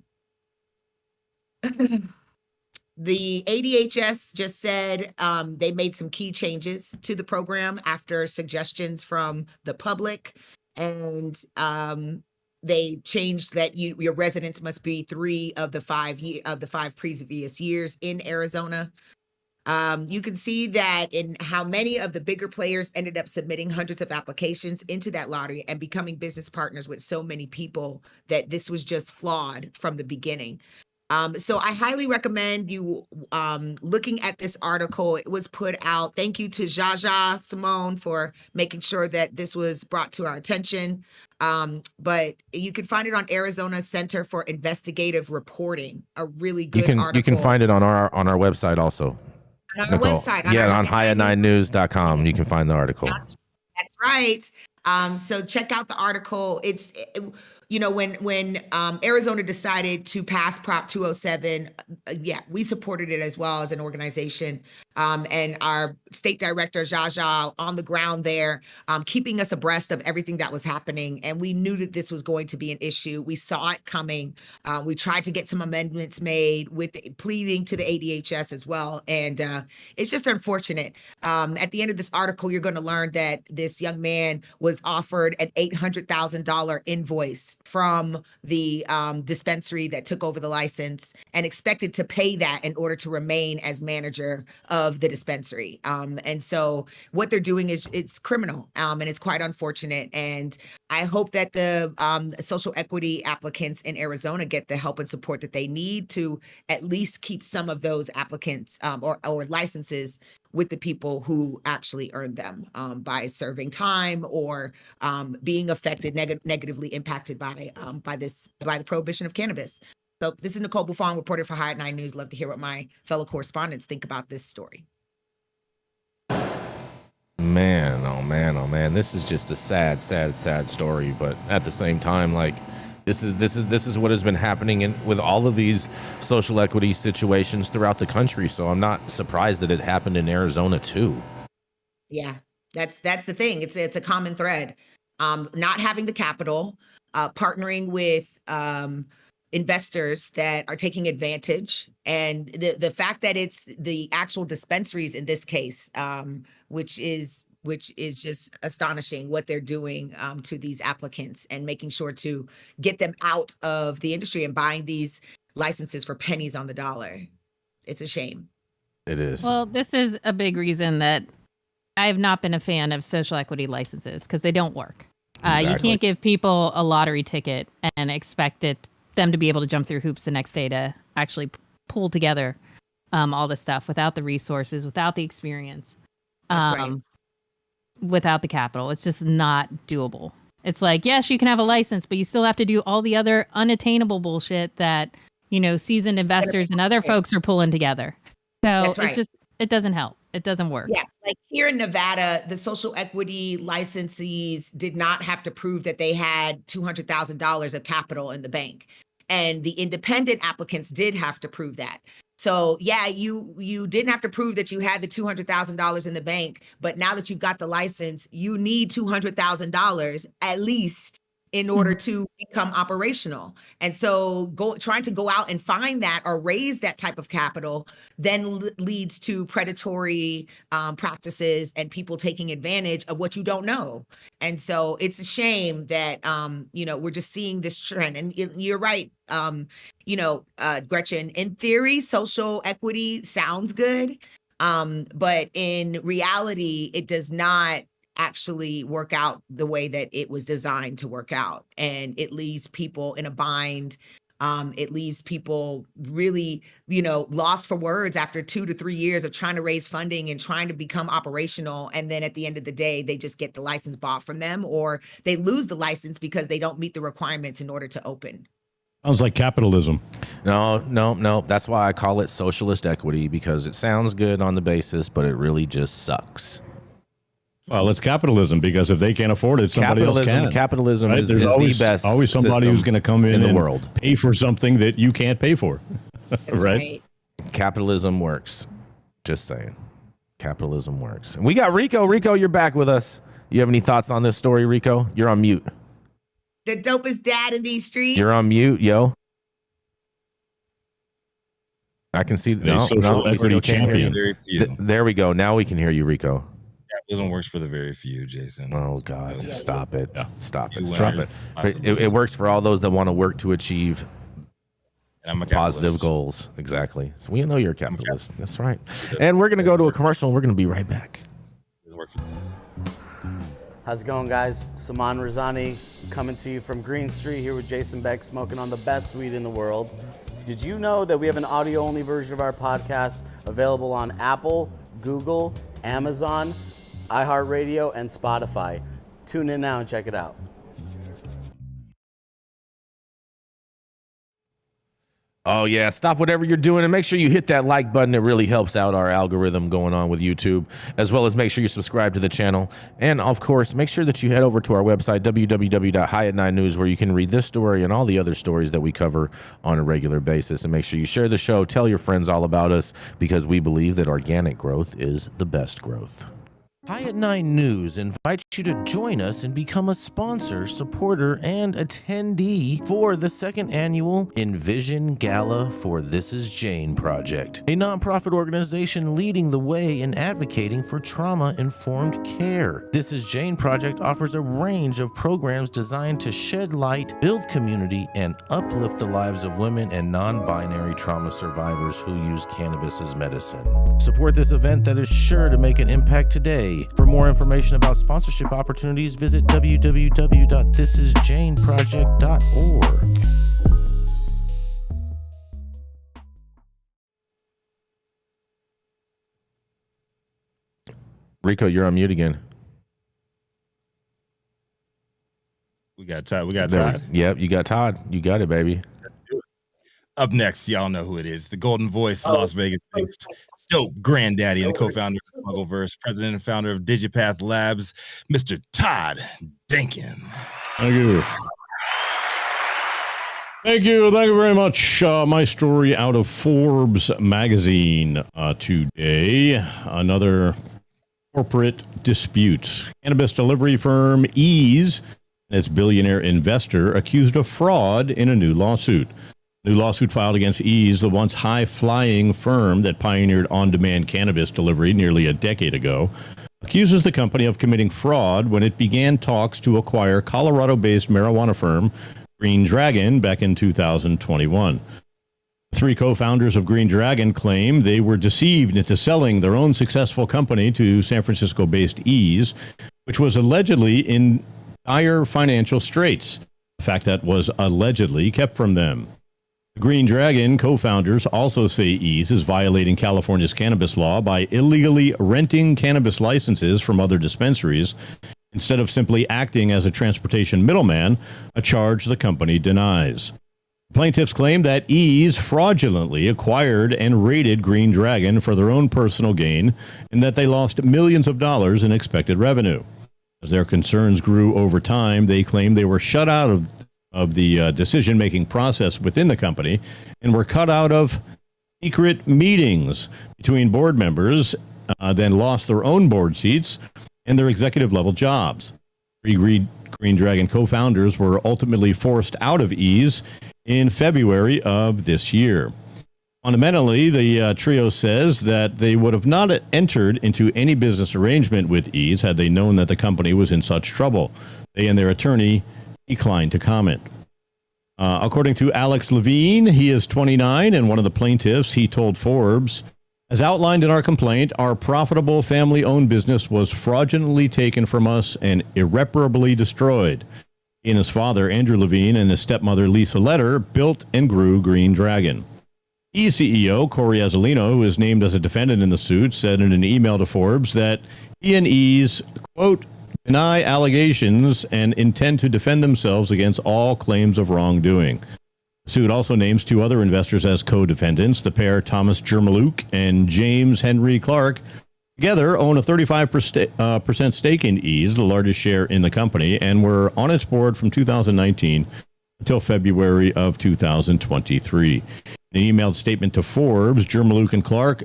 The ADHS just said they made some key changes to the program after suggestions from the public, and they changed that your residence must be 3 of the 5 previous years in Arizona. You can see that in how many of the bigger players ended up submitting hundreds of applications into that lottery and becoming business partners with so many people that this was just flawed from the beginning. So I highly recommend you looking at this article. It was put out. Thank you to Jaja Simone for making sure that this was brought to our attention. But you can find it on Arizona Center for Investigative Reporting, a really good article. You can find it on our website also. On our Nicole. website. On high9news.com. You can find the article. That's right. So check out the article. It's, when Arizona decided to pass Prop 207, we supported it as well as an organization. And our state director, Jaja, on the ground there, keeping us abreast of everything that was happening. And we knew that this was going to be an issue. We saw it coming. We tried to get some amendments made with pleading to the ADHS as well. And it's just unfortunate. At the end of this article, you're going to learn that this young man was offered an $800,000 invoice from the dispensary that took over the license and expected to pay that in order to remain as manager of the dispensary. And so what they're doing is it's criminal, and it's quite unfortunate. And I hope that the social equity applicants in Arizona get the help and support that they need to at least keep some of those applicants or licenses with the people who actually earned them by serving time or being affected, negatively impacted by the prohibition of cannabis. So this is Nicole Buffong, reporter for High at 9 News. Love to hear what my fellow correspondents think about this story. Man, oh man, oh man. This is just a sad story. But at the same time, like this is what has been happening with all of these social equity situations throughout the country. So I'm not surprised that it happened in Arizona too. Yeah, that's the thing. It's a common thread. Not having the capital, partnering with investors that are taking advantage, and the fact that it's the actual dispensaries in this case, which is just astonishing what they're doing to these applicants and making sure to get them out of the industry and buying these licenses for pennies on the dollar. It's a shame. It is. Well, this is a big reason that I have not been a fan of social equity licenses because they don't work. Exactly. You can't give people a lottery ticket and expect them to be able to jump through hoops the next day to actually pull together all this stuff without the resources, without the experience, without the capital. It's just not doable. It's like, yes, you can have a license, but you still have to do all the other unattainable bullshit that, seasoned investors and other folks are pulling together. So it doesn't help. It doesn't work. Yeah. Like here in Nevada, the social equity licensees did not have to prove that they had $200,000 of capital in the bank. And the independent applicants did have to prove that. So yeah, you didn't have to prove that you had the $200,000 in the bank, but now that you've got the license, you need $200,000 at least in order to become operational. And so trying to go out and find that or raise that type of capital then leads to predatory practices and people taking advantage of what you don't know. And so it's a shame that, we're just seeing this trend. And you're right, Gretchen, in theory, social equity sounds good, but in reality, it does not actually work out the way that it was designed to work out. And it leaves people in a bind It leaves people really, lost for words after 2 to 3 years of trying to raise funding and trying to become operational. And then at the end of the day, they just get the license bought from them, or they lose the license because they don't meet the requirements in order to open. Sounds like capitalism. No. That's why I call it socialist equity, because it sounds good on the basis, but it really just sucks. Well, it's capitalism, because if they can't afford it, somebody else can. Capitalism right? is always, the best. Always somebody who's going to come in the and world. Pay for something that you can't pay for. right? Capitalism works. Just saying. Capitalism works. And we got Rico. Rico, you're back with us. You have any thoughts on this story, Rico? You're on mute. The dopest dad in these streets. You're on mute, yo. I can see. Social equity champion. There we go. Now we can hear you, Rico. Capitalism works for the very few, Jason. Oh God! Stop it! Yeah. Stop it! Stop it! It works for all those that want to work to achieve positive goals. Exactly. So we know you're a capitalist. That's right. And we're gonna go to a commercial, and we're gonna be right back. How's it going, guys? Saman Razani coming to you from Green Street here with Jason Beck, smoking on the best weed in the world. Did you know that we have an audio-only version of our podcast available on Apple, Google, Amazon, iHeartRadio, and Spotify? Tune in now and check it out. Oh, yeah. Stop whatever you're doing and make sure you hit that like button. It really helps out our algorithm going on with YouTube, as well as make sure you subscribe to the channel. And, of course, make sure that you head over to our website, www.highat9news, where you can read this story and all the other stories that we cover on a regular basis. And make sure you share the show. Tell your friends all about us, because we believe that organic growth is the best growth. High at 9 News invites you to join us and become a sponsor, supporter, and attendee for the second annual Envision Gala for This Is Jane Project, a nonprofit organization leading the way in advocating for trauma-informed care. This Is Jane Project offers a range of programs designed to shed light, build community, and uplift the lives of women and non-binary trauma survivors who use cannabis as medicine. Support this event that is sure to make an impact today. For more information about sponsorship opportunities, visit www.thisisjaneproject.org. Rico, you're on mute again. We got Todd. Yep, you got Todd. You got it, baby. Up next, y'all know who it is. The Golden Voice, Las Vegas-based dope granddaddy and the co-founder of Smuggleverse, president and founder of Digipath Labs, Mr. Todd Denkin. Thank you. Thank you very much. My story out of Forbes magazine today. Another corporate dispute. Cannabis delivery firm Ease and its billionaire investor accused of fraud in a new lawsuit. New lawsuit filed against Ease, the once high-flying firm that pioneered on-demand cannabis delivery nearly a decade ago, accuses the company of committing fraud when it began talks to acquire Colorado-based marijuana firm Green Dragon back in 2021. Three co-founders of Green Dragon claim they were deceived into selling their own successful company to San Francisco-based Ease, which was allegedly in dire financial straits. The fact that was allegedly kept from them. The Green Dragon co-founders also say Ease is violating California's cannabis law by illegally renting cannabis licenses from other dispensaries instead of simply acting as a transportation middleman, a charge the company denies. Plaintiffs claim that Ease fraudulently acquired and raided Green Dragon for their own personal gain and that they lost millions of dollars in expected revenue. As their concerns grew over time, they claim they were shut out of the decision-making process within the company and were cut out of secret meetings between board members, then lost their own board seats and their executive-level jobs. Three Green Dragon co-founders were ultimately forced out of Ease in February of this year. Fundamentally, the trio says that they would have not entered into any business arrangement with Ease had they known that the company was in such trouble. They and their attorney declined to comment. According to Alex Levine, he is 29 and one of the plaintiffs. He told Forbes, as outlined in our complaint, our profitable family-owned business was fraudulently taken from us and irreparably destroyed. He and his father, Andrew Levine, and his stepmother, Lisa Letter, built and grew Green Dragon. Ease CEO Corey Azzolino, who is named as a defendant in the suit, said in an email to Forbes that he and Ease, quote, deny allegations and intend to defend themselves against all claims of wrongdoing. The suit also names two other investors as co-defendants. The pair, Thomas Jermaluk and James Henry Clark, together own a 35% stake in Ease, the largest share in the company, and were on its board from 2019 until February of 2023. In an emailed statement to Forbes, Jermaluk and Clark,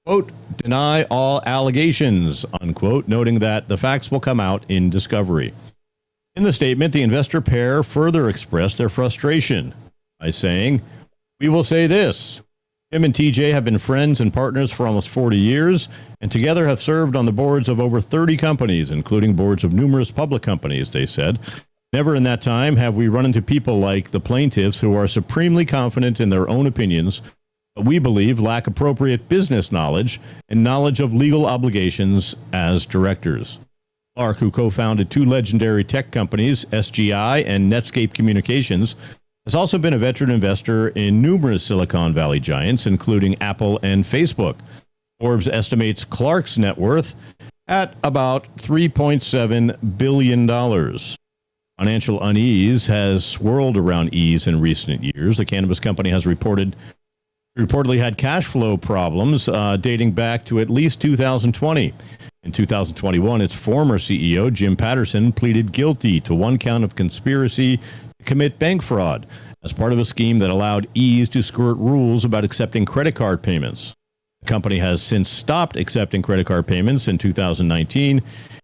quote, deny all allegations, unquote, noting that the facts will come out in discovery. In the statement, the investor pair further expressed their frustration by saying, we will say this. Jim and TJ have been friends and partners for almost 40 years, and together have served on the boards of over 30 companies, including boards of numerous public companies, they said. Never in that time have we run into people like the plaintiffs who are supremely confident in their own opinions, but we believe lack appropriate business knowledge and knowledge of legal obligations as directors. Clark, who co-founded two legendary tech companies, SGI and Netscape Communications, has also been a veteran investor in numerous Silicon Valley giants, including Apple and Facebook. Forbes estimates Clark's net worth at about $3.7 billion. Financial unease has swirled around Ease in recent years. The cannabis company has reportedly had cash flow problems dating back to at least 2020. In 2021, its former CEO, Jim Patterson, pleaded guilty to one count of conspiracy to commit bank fraud as part of a scheme that allowed Ease to skirt rules about accepting credit card payments. The company has since stopped accepting credit card payments in 2019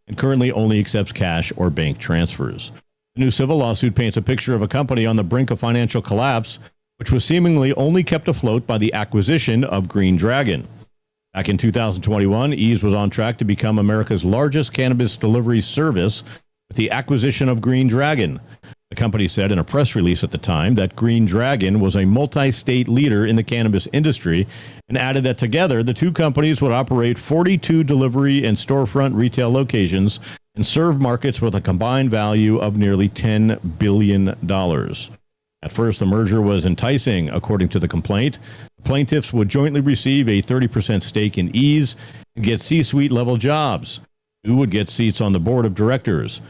and currently only accepts cash or bank transfers. The new civil lawsuit paints a picture of a company on the brink of financial collapse, which was seemingly only kept afloat by the acquisition of Green Dragon. Back in 2021, Ease was on track to become America's largest cannabis delivery service with the acquisition of Green Dragon. The company said in a press release at the time that Green Dragon was a multi-state leader in the cannabis industry and added that together the two companies would operate 42 delivery and storefront retail locations and serve markets with a combined value of nearly $10 billion. At first, the merger was enticing, according to the complaint. The plaintiffs would jointly receive a 30% stake in Ease and get C-suite level jobs. Who would get seats on the board of directors.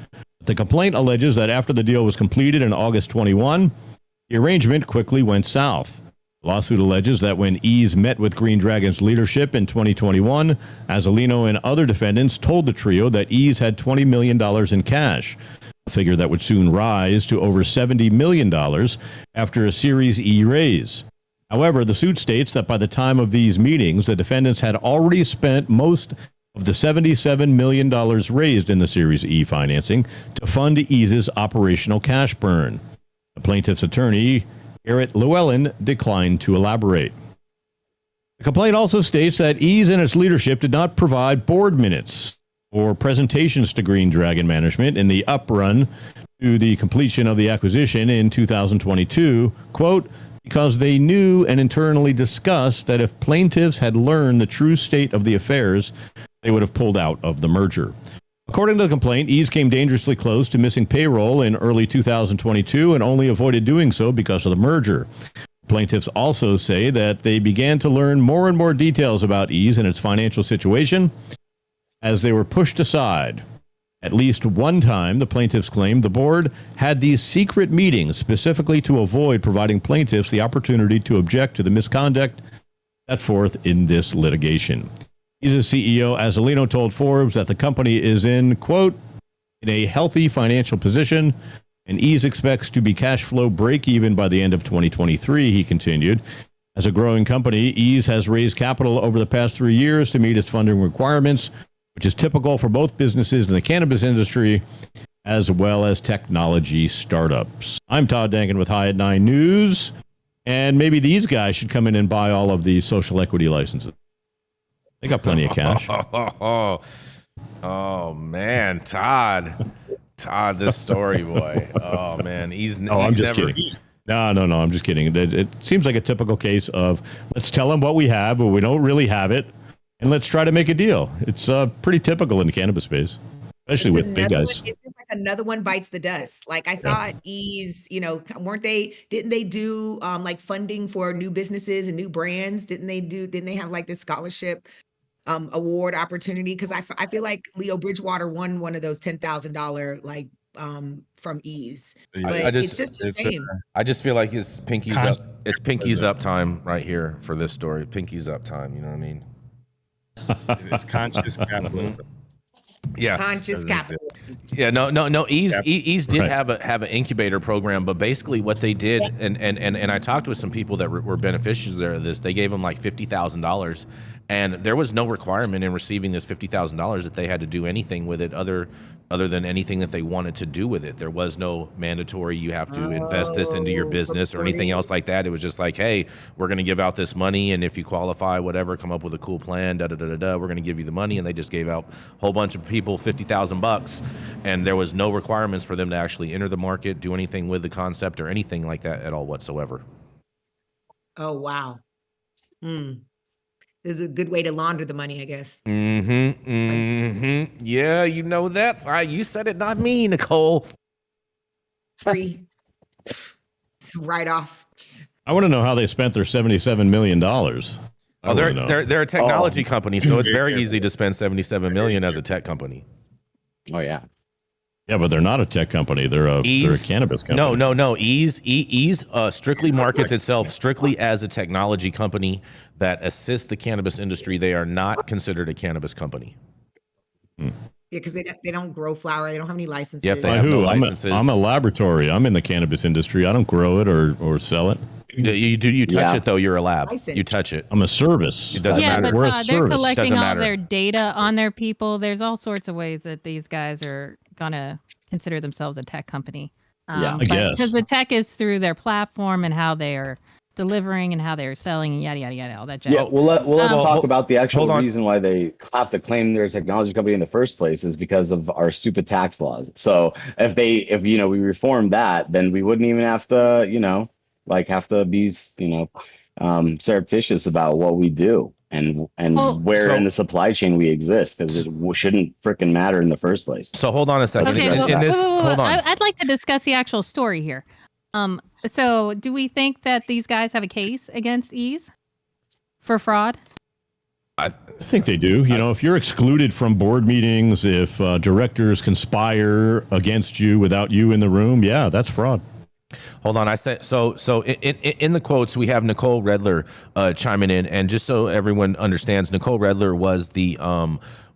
The complaint alleges that after the deal was completed in August 21, the arrangement quickly went south. The lawsuit alleges that when Ease met with Green Dragon's leadership in 2021, Azzolino and other defendants told the trio that Ease had $20 million in cash, a figure that would soon rise to over $70 million after a Series E raise. However, the suit states that by the time of these meetings, the defendants had already spent most of the $77 million raised in the Series E financing to fund Ease's operational cash burn. The plaintiff's attorney, Garrett Llewellyn, declined to elaborate. The complaint also states that Ease and its leadership did not provide board minutes or presentations to Green Dragon management in the uprun to the completion of the acquisition in 2022, quote, because they knew and internally discussed that if plaintiffs had learned the true state of the affairs, they would have pulled out of the merger. According to the complaint, Ease came dangerously close to missing payroll in early 2022 and only avoided doing so because of the merger. Plaintiffs also say that they began to learn more and more details about Ease and its financial situation as they were pushed aside. At least one time, the plaintiffs claimed the board had these secret meetings specifically to avoid providing plaintiffs the opportunity to object to the misconduct set forth in this litigation. Ease's CEO Azzolino told Forbes that the company is in, quote, in a healthy financial position, and Ease expects to be cash flow break even by the end of 2023, he continued. As a growing company, Ease has raised capital over the past 3 years to meet its funding requirements, which is typical for both businesses in the cannabis industry as well as technology startups. I'm Todd Denkin with High at 9 News, and maybe these guys should come in and buy all of the social equity licenses. They got plenty of cash. Oh man, Todd, this story boy. Oh man, I'm just kidding. No, I'm just kidding. It seems like a typical case of let's tell them what we have, but we don't really have it, and let's try to make a deal. It's pretty typical in the cannabis space, especially with big guys. It's like another one bites the dust. Like I thought Ease, didn't they do like funding for new businesses and new brands? Didn't they have like this scholarship award opportunity? Because I feel like Leo Bridgewater won one of those $10,000 like from Ease. But it's just a shame. I just feel like it's Pinky's up. It's Pinky's up time right here for this story. Pinky's up time. You know what I mean? It's conscious capitalism. Yeah, conscious capitalism. Yeah, no. Ease did have an incubator program, but basically what they did, and I talked with some people that were beneficiaries of this. They gave them like $50,000, and there was no requirement in receiving this $50,000 that they had to do anything with it other than anything that they wanted to do with it. There was no mandatory, you have to invest this into your business or anything else like that. It was just like, hey, we're going to give out this money, and if you qualify, whatever, come up with a cool plan, we're going to give you the money. And they just gave out a whole bunch of people $50,000, and there was no requirements for them to actually enter the market, do anything with the concept or anything like that at all whatsoever. Oh, wow. This is a good way to launder the money, I guess. Yeah, you know that. You said it, not me, Nicole. Free. Right off. I want to know how they spent their $77 million. Oh, they're a technology company, so it's very easy to spend $77 million as a tech company. Oh yeah. Yeah, but they're not a tech company. They're a cannabis company. No. Ease strictly markets itself strictly as a technology company that assists the cannabis industry. They are not considered a cannabis company. Yeah, because they don't grow flower. They don't have any licenses. Yep, they have no licenses. I'm a laboratory. I'm in the cannabis industry. I don't grow it or sell it. You touch it though. You're a lab. License. You touch it. I'm a service. It doesn't matter. But We're a they're service. collecting Doesn't all matter. their data on their people. There's all sorts of ways that these guys are gonna consider themselves a tech company. I guess. Because the tech is through their platform and how they are delivering and how they are selling and yada yada yada, all that jazz. Yeah, let's talk about the actual hold on. reason why they have to claim they're a technology company in the first place is because of our stupid tax laws. So if we reform that, then we wouldn't even have to have to be surreptitious about what we do and where in the supply chain we exist, because it shouldn't freaking matter in the first place. So hold on a second. Okay, Hold on. I'd like to discuss the actual story here. So do we think that these guys have a case against Ease for fraud? I think they do. If you're excluded from board meetings, if directors conspire against you without you in the room, yeah, that's fraud. Hold on, I said so. In the quotes, we have Nicole Redler chiming in, and just so everyone understands, Nicole Redler was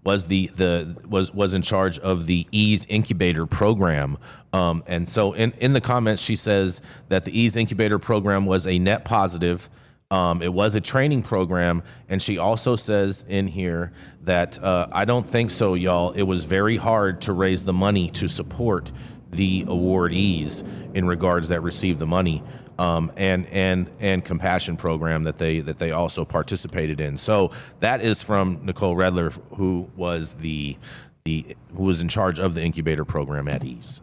was in charge of the Ease Incubator program, and so in the comments, she says that the Ease Incubator program was a net positive. It was a training program, and she also says in here that I don't think so, y'all. It was very hard to raise the money to support the awardees in regards that received the money, and compassion program that they also participated in. So that is from Nicole Redler, who was who was in charge of the incubator program at Ease.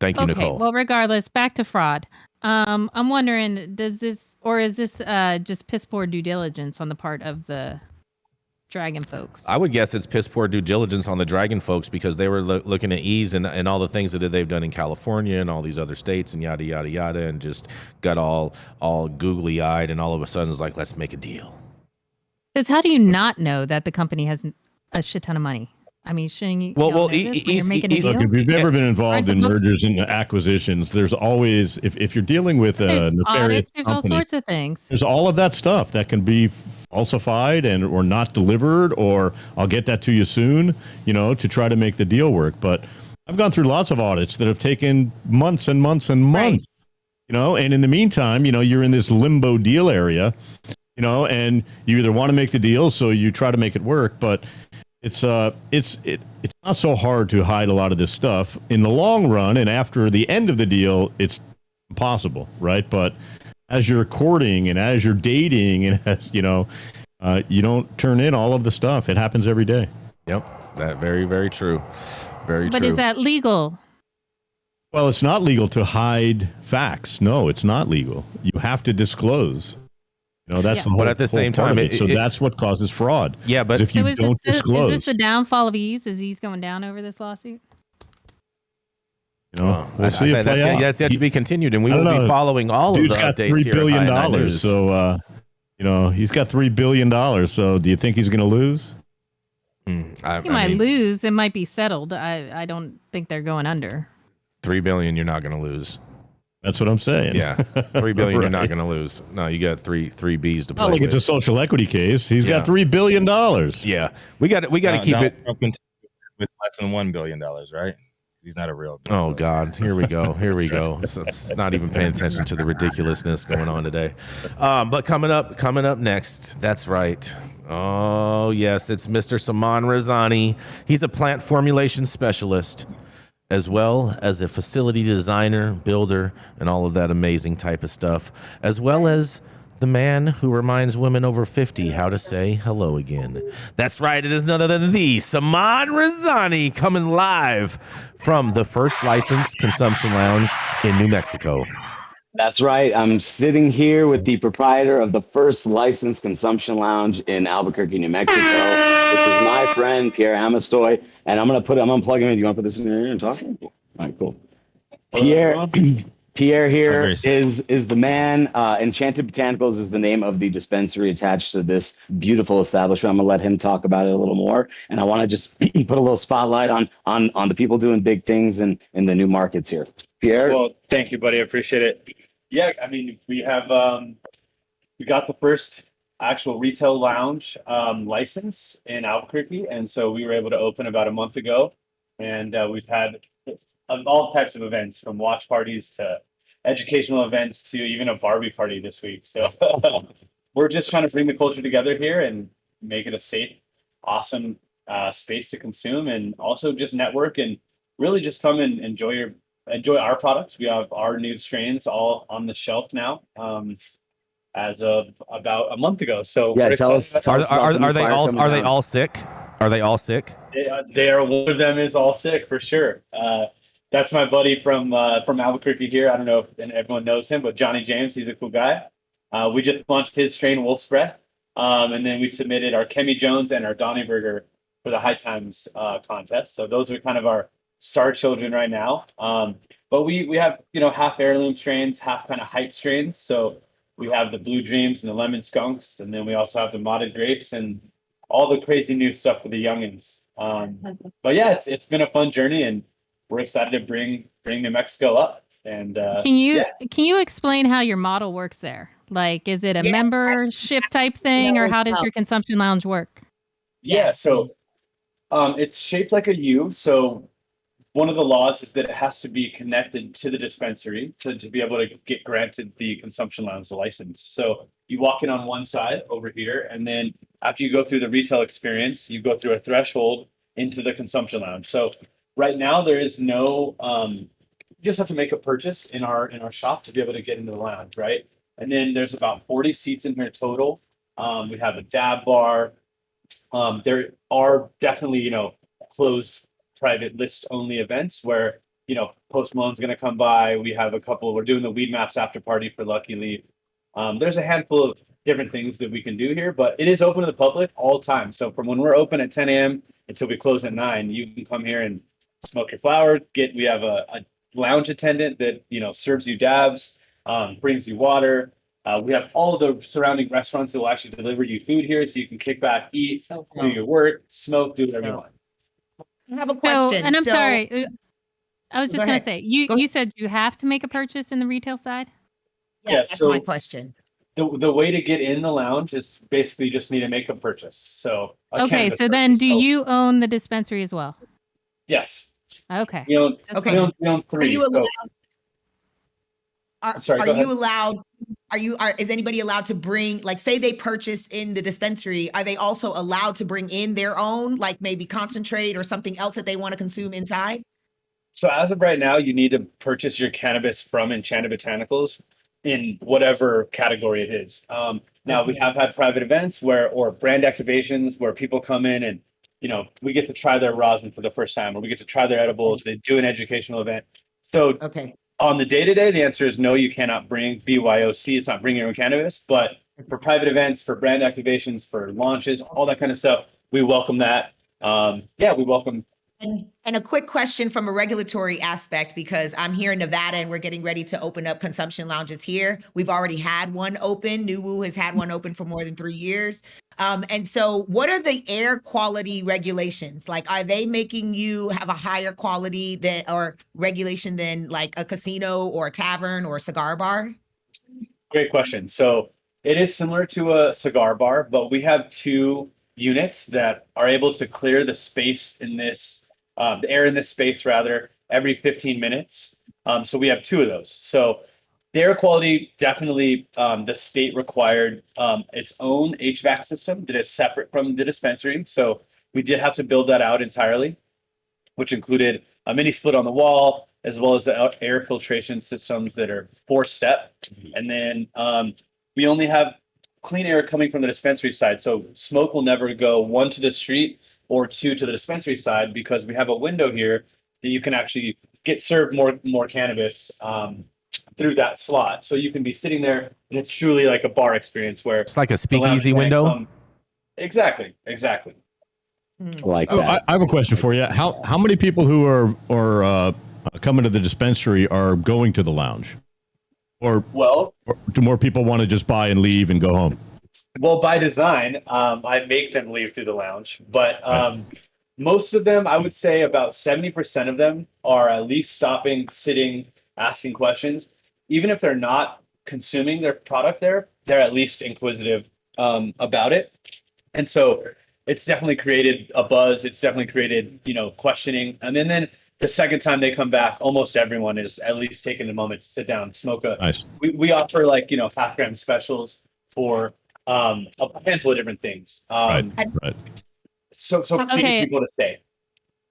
Thank you, Nicole. Well, regardless, back to fraud. I'm wondering, is this just piss poor due diligence on the part of the Dragon folks? I would guess it's piss poor due diligence on the Dragon folks, because they were looking at Ease and all the things that they've done in California and all these other states and yada yada yada, and just got all googly eyed, and all of a sudden it's like, let's make a deal. Because how do you not know that the company has a shit ton of money? I mean, shouldn't you? Well, you're making a deal? Look, if you've ever been involved in mergers and acquisitions, there's always, if you're dealing with a nefarious audits, there's company, all sorts of things. There's all of that stuff that can be falsified or not delivered, or I'll get that to you soon, to try to make the deal work. But I've gone through lots of audits that have taken months and months and months, and in the meantime, you're in this limbo deal area, and you either want to make the deal, so you try to make it work, but it's not so hard to hide a lot of this stuff in the long run, and after the end of the deal, it's impossible, right? But as you're courting and as you're dating, and as you don't turn in all of the stuff. It happens every day. Yep, that very, very true. Very true. But is that legal? Well, it's not legal to hide facts. No, it's not legal. You have to disclose. That's the whole. But at the same time, that's what causes fraud. Yeah, but if you don't disclose, is this the downfall of Ease? Is Ease going down over this lawsuit? We'll see it play out. That's yet to be continued, and we will be folling all of the updates here. $3 billion, so he's got $3 billion. So, do you think he's going to lose? He might lose. It might be settled. I don't think they're going under. $3 billion, you're not going to lose. That's what I'm saying. Yeah, $3 billion, right. You're not going to lose. No, you got three B's to play. Not like it's a social equity case. He's got $3 billion. Yeah, we got to keep it with less than $1 billion, right? He's not a real. Oh God, here we go. It's not even paying attention to the ridiculousness going on today. But coming up next, that's right. Oh yes, it's Mr. Saman Razani. He's a plant formulation specialist, as well as a facility designer, builder, and all of that amazing type of stuff, as well as the man who reminds women over 50 how to say hello again. That's right, it is none other than the Saman Razani, coming live from the First Licensed Consumption Lounge in New Mexico. That's right. I'm sitting here with the proprietor of the First Licensed Consumption Lounge in Albuquerque, New Mexico. This is my friend Pierre Amistoy, and I'm gonna plug him in. Do you want to put this in here and talk? All right, cool. Pierre here is the man. Enchanted Botanicals is the name of the dispensary attached to this beautiful establishment. I'm gonna let him talk about it a little more, and I want to just put a little spotlight on the people doing big things in the new markets here. Pierre. Well, thank you, buddy. I appreciate it. Yeah, I mean, we have we got the first actual retail lounge license in Albuquerque, and so we were able to open about a month ago, and we've had all types of events, from watch parties to educational events to even a Barbie party this week. So we're just trying to bring the culture together here and make it a safe, awesome space to consume, and also just network and really just come and enjoy our products. We have our new strains all on the shelf now, as of about a month ago. So yeah, tell us. Are they all sick? Are they all sick? They are. One of them is all sick for sure. That's my buddy from Albuquerque here. I don't know if everyone knows him, but Johnny James, he's a cool guy. We just launched his strain, Wolf's Breath, and then we submitted our Kemi Jones and our Donny Burger for the High Times contest. So those are kind of our star children right now. But we have half heirloom strains, half kind of hype strains. So we have the Blue Dreams and the Lemon Skunks, and then we also have the Modded Grapes and all the crazy new stuff for the youngins. But yeah, it's been a fun journey, and we're excited to bring New Mexico up. And can you explain how your model works there? Like, is it a membership type thing, or how does your consumption lounge work? Yeah, so it's shaped like a U. So one of the laws is that it has to be connected to the dispensary to be able to get granted the consumption lounge license. So you walk in on one side over here, and then after you go through the retail experience, you go through a threshold into the consumption lounge. So right now there is no, you just have to make a purchase in our shop to be able to get into the lounge, right? And then there's about 40 seats in here total. We have a dab bar. There are definitely, closed private list only events where, Post Malone's going to come by. We have we're doing the Weed Maps after party for Lucky Leaf. There's a handful of different things that we can do here, but it is open to the public all the time. So from when we're open at 10 a.m. until we close at 9, you can come here and smoke your flower. We have a lounge attendant that, serves you dabs, brings you water. We have all of the surrounding restaurants that will actually deliver you food here, so you can kick back, eat, do your work, smoke, do whatever you want. I have a question. And I'm sorry, I was just going to say, you said you have to make a purchase in the retail side? Yeah, that's my question. The way to get in the lounge is basically just need to make a purchase. So then do you own the dispensary as well? Yes. Okay. We own 3. Are you allowed? Is anybody allowed to bring, like, say they purchase in the dispensary, are they also allowed to bring in their own, like maybe concentrate or something else that they want to consume inside? So as of right now, you need to purchase your cannabis from Enchanted Botanicals in whatever category it is. Now we have had private events or brand activations where people come in and, we get to try their rosin for the first time, or we get to try their edibles. They do an educational event. So on the day-to-day, the answer is no, you cannot bring BYOC. It's not bring your own cannabis, but for private events, for brand activations, for launches, all that kind of stuff. We welcome that. We welcome. And a quick question from a regulatory aspect, because I'm here in Nevada and we're getting ready to open up consumption lounges here. We've already had one open. New Woo has had one open for more than 3 years. And so what are the air quality regulations? Like, are they making you have a higher quality or regulation than like a casino or a tavern or a cigar bar? Great question. So it is similar to a cigar bar, but we have 2 units that are able to clear the space in this, the air in this space rather, every 15 minutes. So we have 2 of those. So the air quality, definitely, the state required its own HVAC system that is separate from the dispensary. So we did have to build that out entirely, which included a mini split on the wall, as well as the air filtration systems that are 4-step. And then we only have clean air coming from the dispensary side. So smoke will never go 1 to the street or 2 to the dispensary side, because we have a window here that you can actually get served more cannabis through that slot. So you can be sitting there and it's truly like a bar experience where it's like a speakeasy window. Exactly. Like that. I have a question for you. How many people who are coming to the dispensary are going to the lounge? Or do more people want to just buy and leave and go home? Well, by design, I make them leave through the lounge, but most of them, I would say about 70% of them are at least stopping, sitting, asking questions. Even if they're not consuming their product there, they're at least inquisitive about it. And so it's definitely created a buzz. It's definitely created, questioning. And then the second time they come back, almost everyone is at least taking a moment to sit down, smoke a. Nice. We offer half-gram specials for a handful of different things. Right. So Okay. people to stay.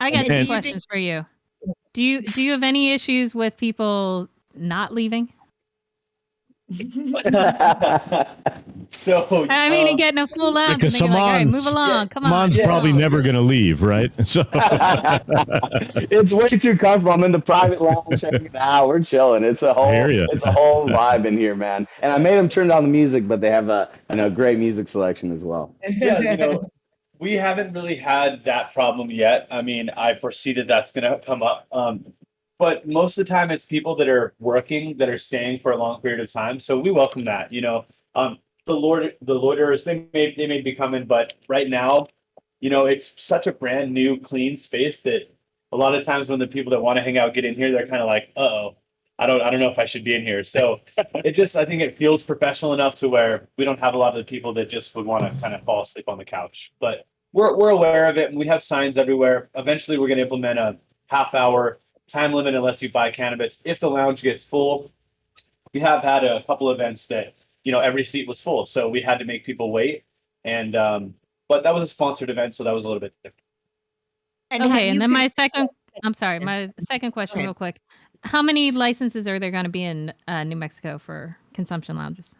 I got 2 questions for you. Do you have any issues with people not leaving? So I mean, getting a full lounge and then you're like, all right, move along, come on. Saman's probably never going to leave, right? So it's way too comfortable. I'm in the private lounge checking it out. We're chilling. It's a whole vibe in here, man. And I made them turn down the music, but they have a great music selection as well. Yeah, we haven't really had that problem yet. I mean, I foresee that that's going to come up. But most of the time it's people that are working, that are staying for a long period of time. So we welcome that, the loiterers, they may be coming, but right now, it's such a brand new, clean space that a lot of times when the people that want to hang out get in here, they're kind of like, uh-oh, I don't know if I should be in here. So I think it feels professional enough to where we don't have a lot of the people that just would want to kind of fall asleep on the couch. But we're aware of it, and we have signs everywhere. Eventually, we're going to implement a half-hour time limit unless you buy cannabis. If the lounge gets full, we have had a couple events that every seat was full, so we had to make people wait. And but that was a sponsored event, so that was a little bit different. And then my second question, real quick: how many licenses are there going to be in New Mexico for consumption lounges?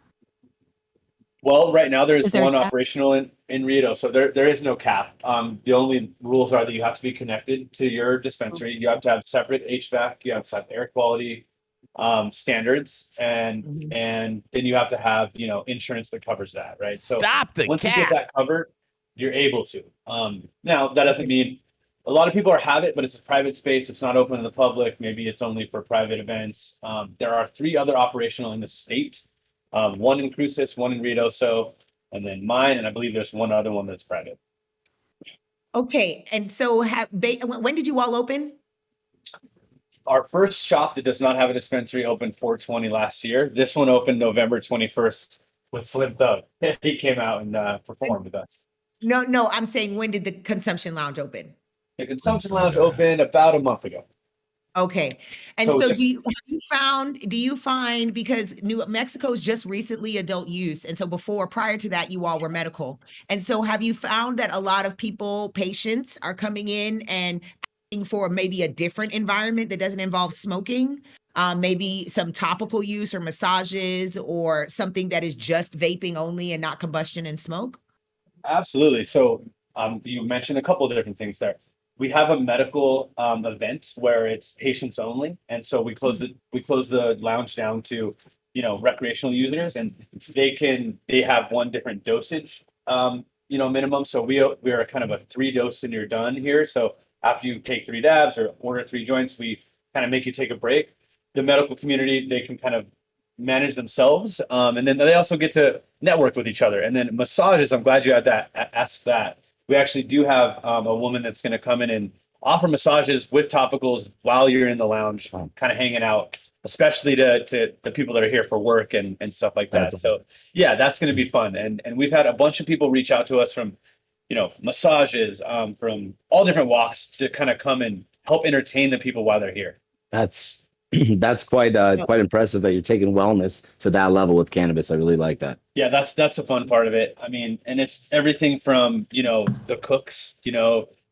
Well, right now there's one operational in Rito, so there is no cap. The only rules are that you have to be connected to your dispensary. You have to have separate HVAC. You have to have air quality standards, and then you have to have insurance that covers that, right? So once you get that covered, you're able to. Now that doesn't mean a lot of people have it, but it's a private space. It's not open to the public. Maybe it's only for private events. There are 3 other operational in the state. One in Cruces, one in Rito, and then mine, and I believe there's one other one that's private. Okay, and so when did you all open? Our first shop that does not have a dispensary opened 4/20 last year. This one opened November 21st with Slim Thug. He came out and performed with us. No, I'm saying, when did the consumption lounge open? The consumption lounge opened about a month ago. Okay. And so do you find, because New Mexico's just recently adult use, and so prior to that, you all were medical. And so have you found that a lot of patients are coming in and asking for maybe a different environment that doesn't involve smoking? Maybe some topical use or massages, or something that is just vaping only and not combustion and smoke? Absolutely. So you mentioned a couple of different things there. We have a medical event where it's patients only, and so we close the lounge down to recreational users, and they have one different dosage, minimum. So we are kind of a 3 dose and you're done here. So after you take 3 dabs or order 3 joints, we kind of make you take a break. The medical community, they can kind of manage themselves. And then they also get to network with each other. And then massages, I'm glad you asked that. We actually do have a woman that's going to come in and offer massages with topicals while you're in the lounge, kind of hanging out, especially to the people that are here for work and stuff like that. So yeah, that's going to be fun. And we've had a bunch of people reach out to us from, massages, from all different walks to kind of come and help entertain the people while they're here. That's quite impressive that you're taking wellness to that level with cannabis. I really like that. Yeah, that's a fun part of it. I mean, and it's everything from, the cooks,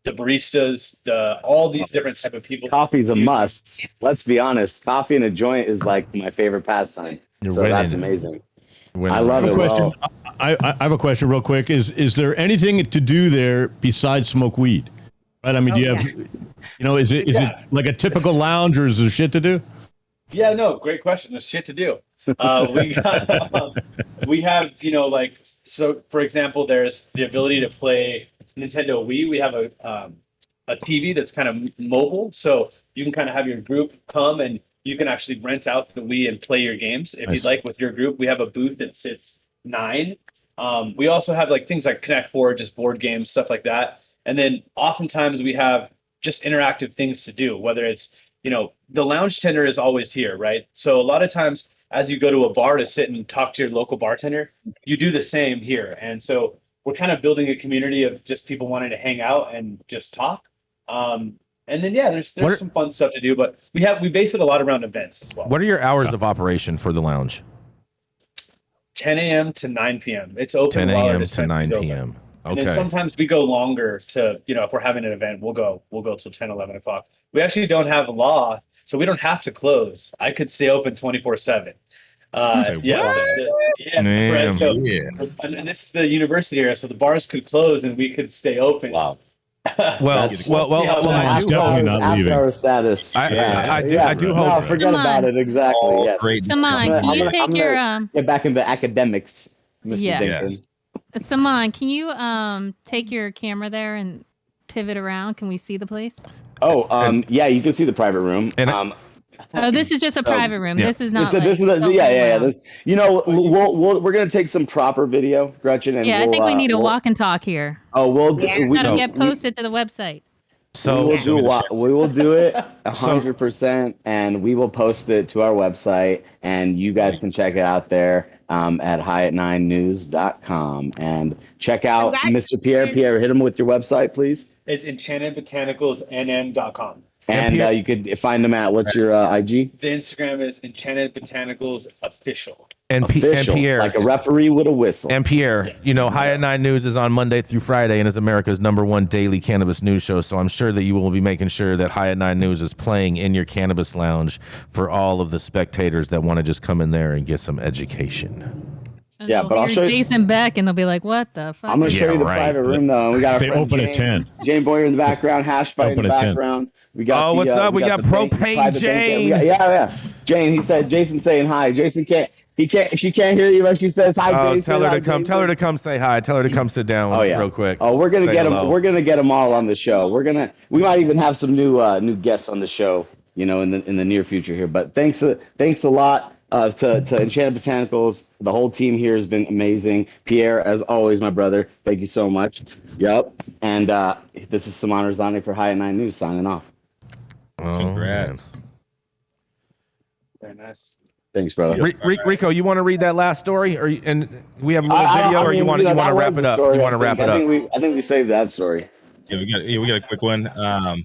the baristas, all these different type of people. Coffee's a must. Let's be honest. Coffee and a joint is like my favorite pastime. That's amazing. I love it. Question. I have a question real quick. Is there anything to do there besides smoke weed? Right? I mean, do you have, is it like a typical lounge, or is there shit to do? Yeah, no, great question. There's shit to do. We have, so for example, there's the ability to play Nintendo Wii. We have a TV that's kind of mobile, so you can kind of have your group come and you can actually rent out the Wii and play your games if you'd like with your group. We have a booth that sits 9. We also have things like Connect 4, just board games, stuff like that. And then oftentimes we have just interactive things to do, whether it's, the lounge tender is always here, right? So a lot of times as you go to a bar to sit and talk to your local bartender, you do the same here. And so we're kind of building a community of just people wanting to hang out and just talk. And then, there's some fun stuff to do, but we base it a lot around events as well. What are your hours of operation for the lounge? 10 a.m. to 9 p.m. It's open 10 a.m. to 9 p.m. Okay. And then sometimes we go longer to, if we're having an event, we'll go till 10, 11 o'clock. We actually don't have a law, so we don't have to close. I could stay open 24/7. And this is the university area, so the bars could close and we could stay open. Wow. Well, definitely not leaving. After status. I do hope. No, forget about it. Exactly. Yes. Great. Saman, can you take your get back into academics, Mr. Yeah. Denkin. Yes. Saman, can you take your camera there and pivot around? Can we see the place? Oh, yeah, you can see the private room. And This is just a private room. Yeah. This is not. This is we're gonna take some proper video, Gretchen. And I think we need a walk and talk here. Oh, That'll get posted to the website. So we will do it 100%, and we will post it to our website, and you guys can check it out there at highat9news.com, and check out Mr. Pierre. Pierre, hit him with your website, please. It's enchantedbotanicalsnn.com. And you could find them at, what's your IG? The Instagram is Enchanted Botanicals Official. And Pierre, like a referee with a whistle. And Pierre, High at 9 News is on Monday through Friday and is America's #1 daily cannabis news show. So I'm sure that you will be making sure that High at 9 News is playing in your cannabis lounge for all of the spectators that want to just come in there and get some education. And but I'll show you Jason Beck, and they'll be like, "What the fuck?" I'm going to show you the private room, though. We got our They friend open Jane, at 10. Jane Boyer in the background, Hash Bite in the background. We got what's up? We got Propane Jane. Jane. Jason's saying hi. Jason she can't hear you, but she says hi, Jason. Tell her to come say hi. Tell her to come sit down real quick. Oh, we're gonna get them. We're gonna get them all on the show. We might even have some new guests on the show, in the near future here. But thanks a lot to Enchanted Botanicals. The whole team here has been amazing. Pierre, as always, my brother. Thank you so much. Yep. And this is Saman Razani for High at 9 News signing off. Congrats. Very nice. Thanks, brother. Rico, you want to read that last story, and we have a little video, or you want to wrap it up? You want to wrap it up? I think we saved that story. Yeah, we got a quick one. I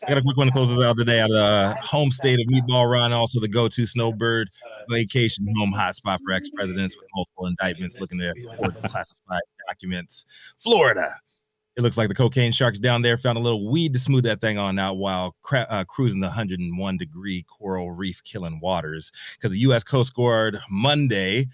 got a quick one to close us out today out of the home state of Meatball Run, also the go-to snowbird vacation home hotspot for ex-presidents with multiple indictments looking to hoard classified documents. Florida. It looks like the cocaine sharks down there found a little weed to smooth that thing on out while cruising the 101-degree coral reef killing waters. Because the U.S. Coast Guard Monday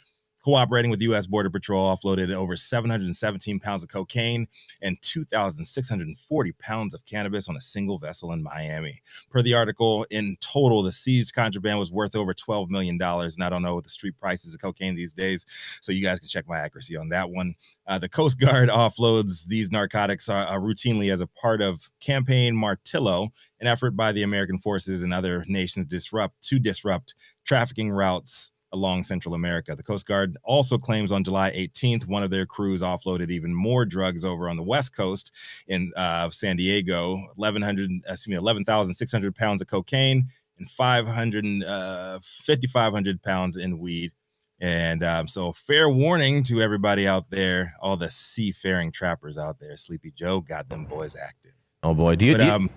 cooperating with U.S. Border Patrol, offloaded over 717 pounds of cocaine and 2,640 pounds of cannabis on a single vessel in Miami. Per the article, in total, the seized contraband was worth over $12 million. And I don't know what the street prices of cocaine these days, so you guys can check my accuracy on that one. The Coast Guard offloads these narcotics routinely as a part of Campaign Martillo, an effort by the American forces and other nations to disrupt trafficking routes along Central America. The Coast Guard also claims on July 18th, one of their crews offloaded even more drugs over on the West Coast in San Diego, 11,600 pounds of cocaine and 5,500 pounds in weed. And so fair warning to everybody out there, all the seafaring trappers out there. Sleepy Joe got them boys active. Oh boy. Do you have,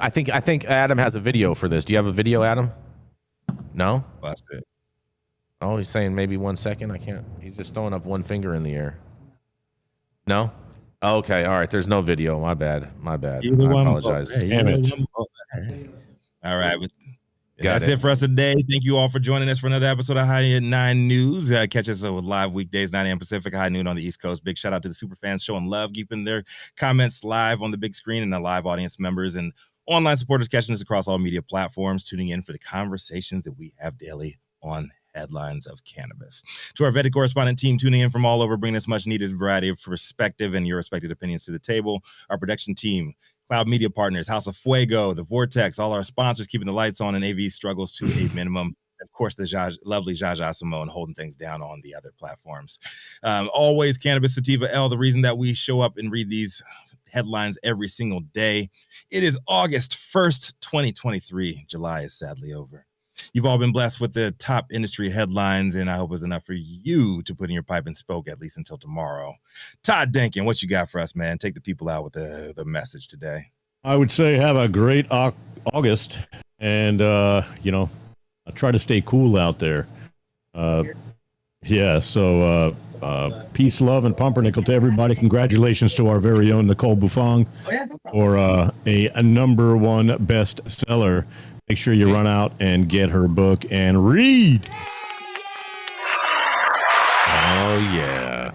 I think Adam has a video for this. Do you have a video, Adam? No? That's it. Oh, he's saying maybe 1 second. I can't. He's just throwing up one finger in the air. No? Okay. All right. There's no video. My bad. I apologize. Damn it. All right. That's it for us today. Thank you all for joining us for another episode of High 9 News. Catch us with live weekdays, 9 a.m. Pacific, high noon on the East Coast. Big shout out to the super fans showing love, keeping their comments live on the big screen, and the live audience members and online supporters catching us across all media platforms, tuning in for the conversations that we have daily on Headlines of Cannabis. To our vetted correspondent team tuning in from all over, bringing us much needed variety of perspective and your respected opinions to the table. Our production team, Cloud Media Partners, House of Fuego, The Vortex, all our sponsors keeping the lights on and AV struggles to a minimum. Of course, the lovely Jaja Simone holding things down on the other platforms. Always Cannabis Sativa L, the reason that we show up and read these headlines every single day. It is August 1st, 2023. July is sadly over. You've all been blessed with the top industry headlines, and I hope it's enough for you to put in your pipe and smoke at least until tomorrow. Todd Denkin, what you got for us, man? Take the people out with the message today. I would say have a great August, and try to stay cool out there. So peace, love, and pumpernickel to everybody. Congratulations to our very own Nicole Buffong for a number one bestseller. Make sure you run out and get her book and read. Oh, yeah.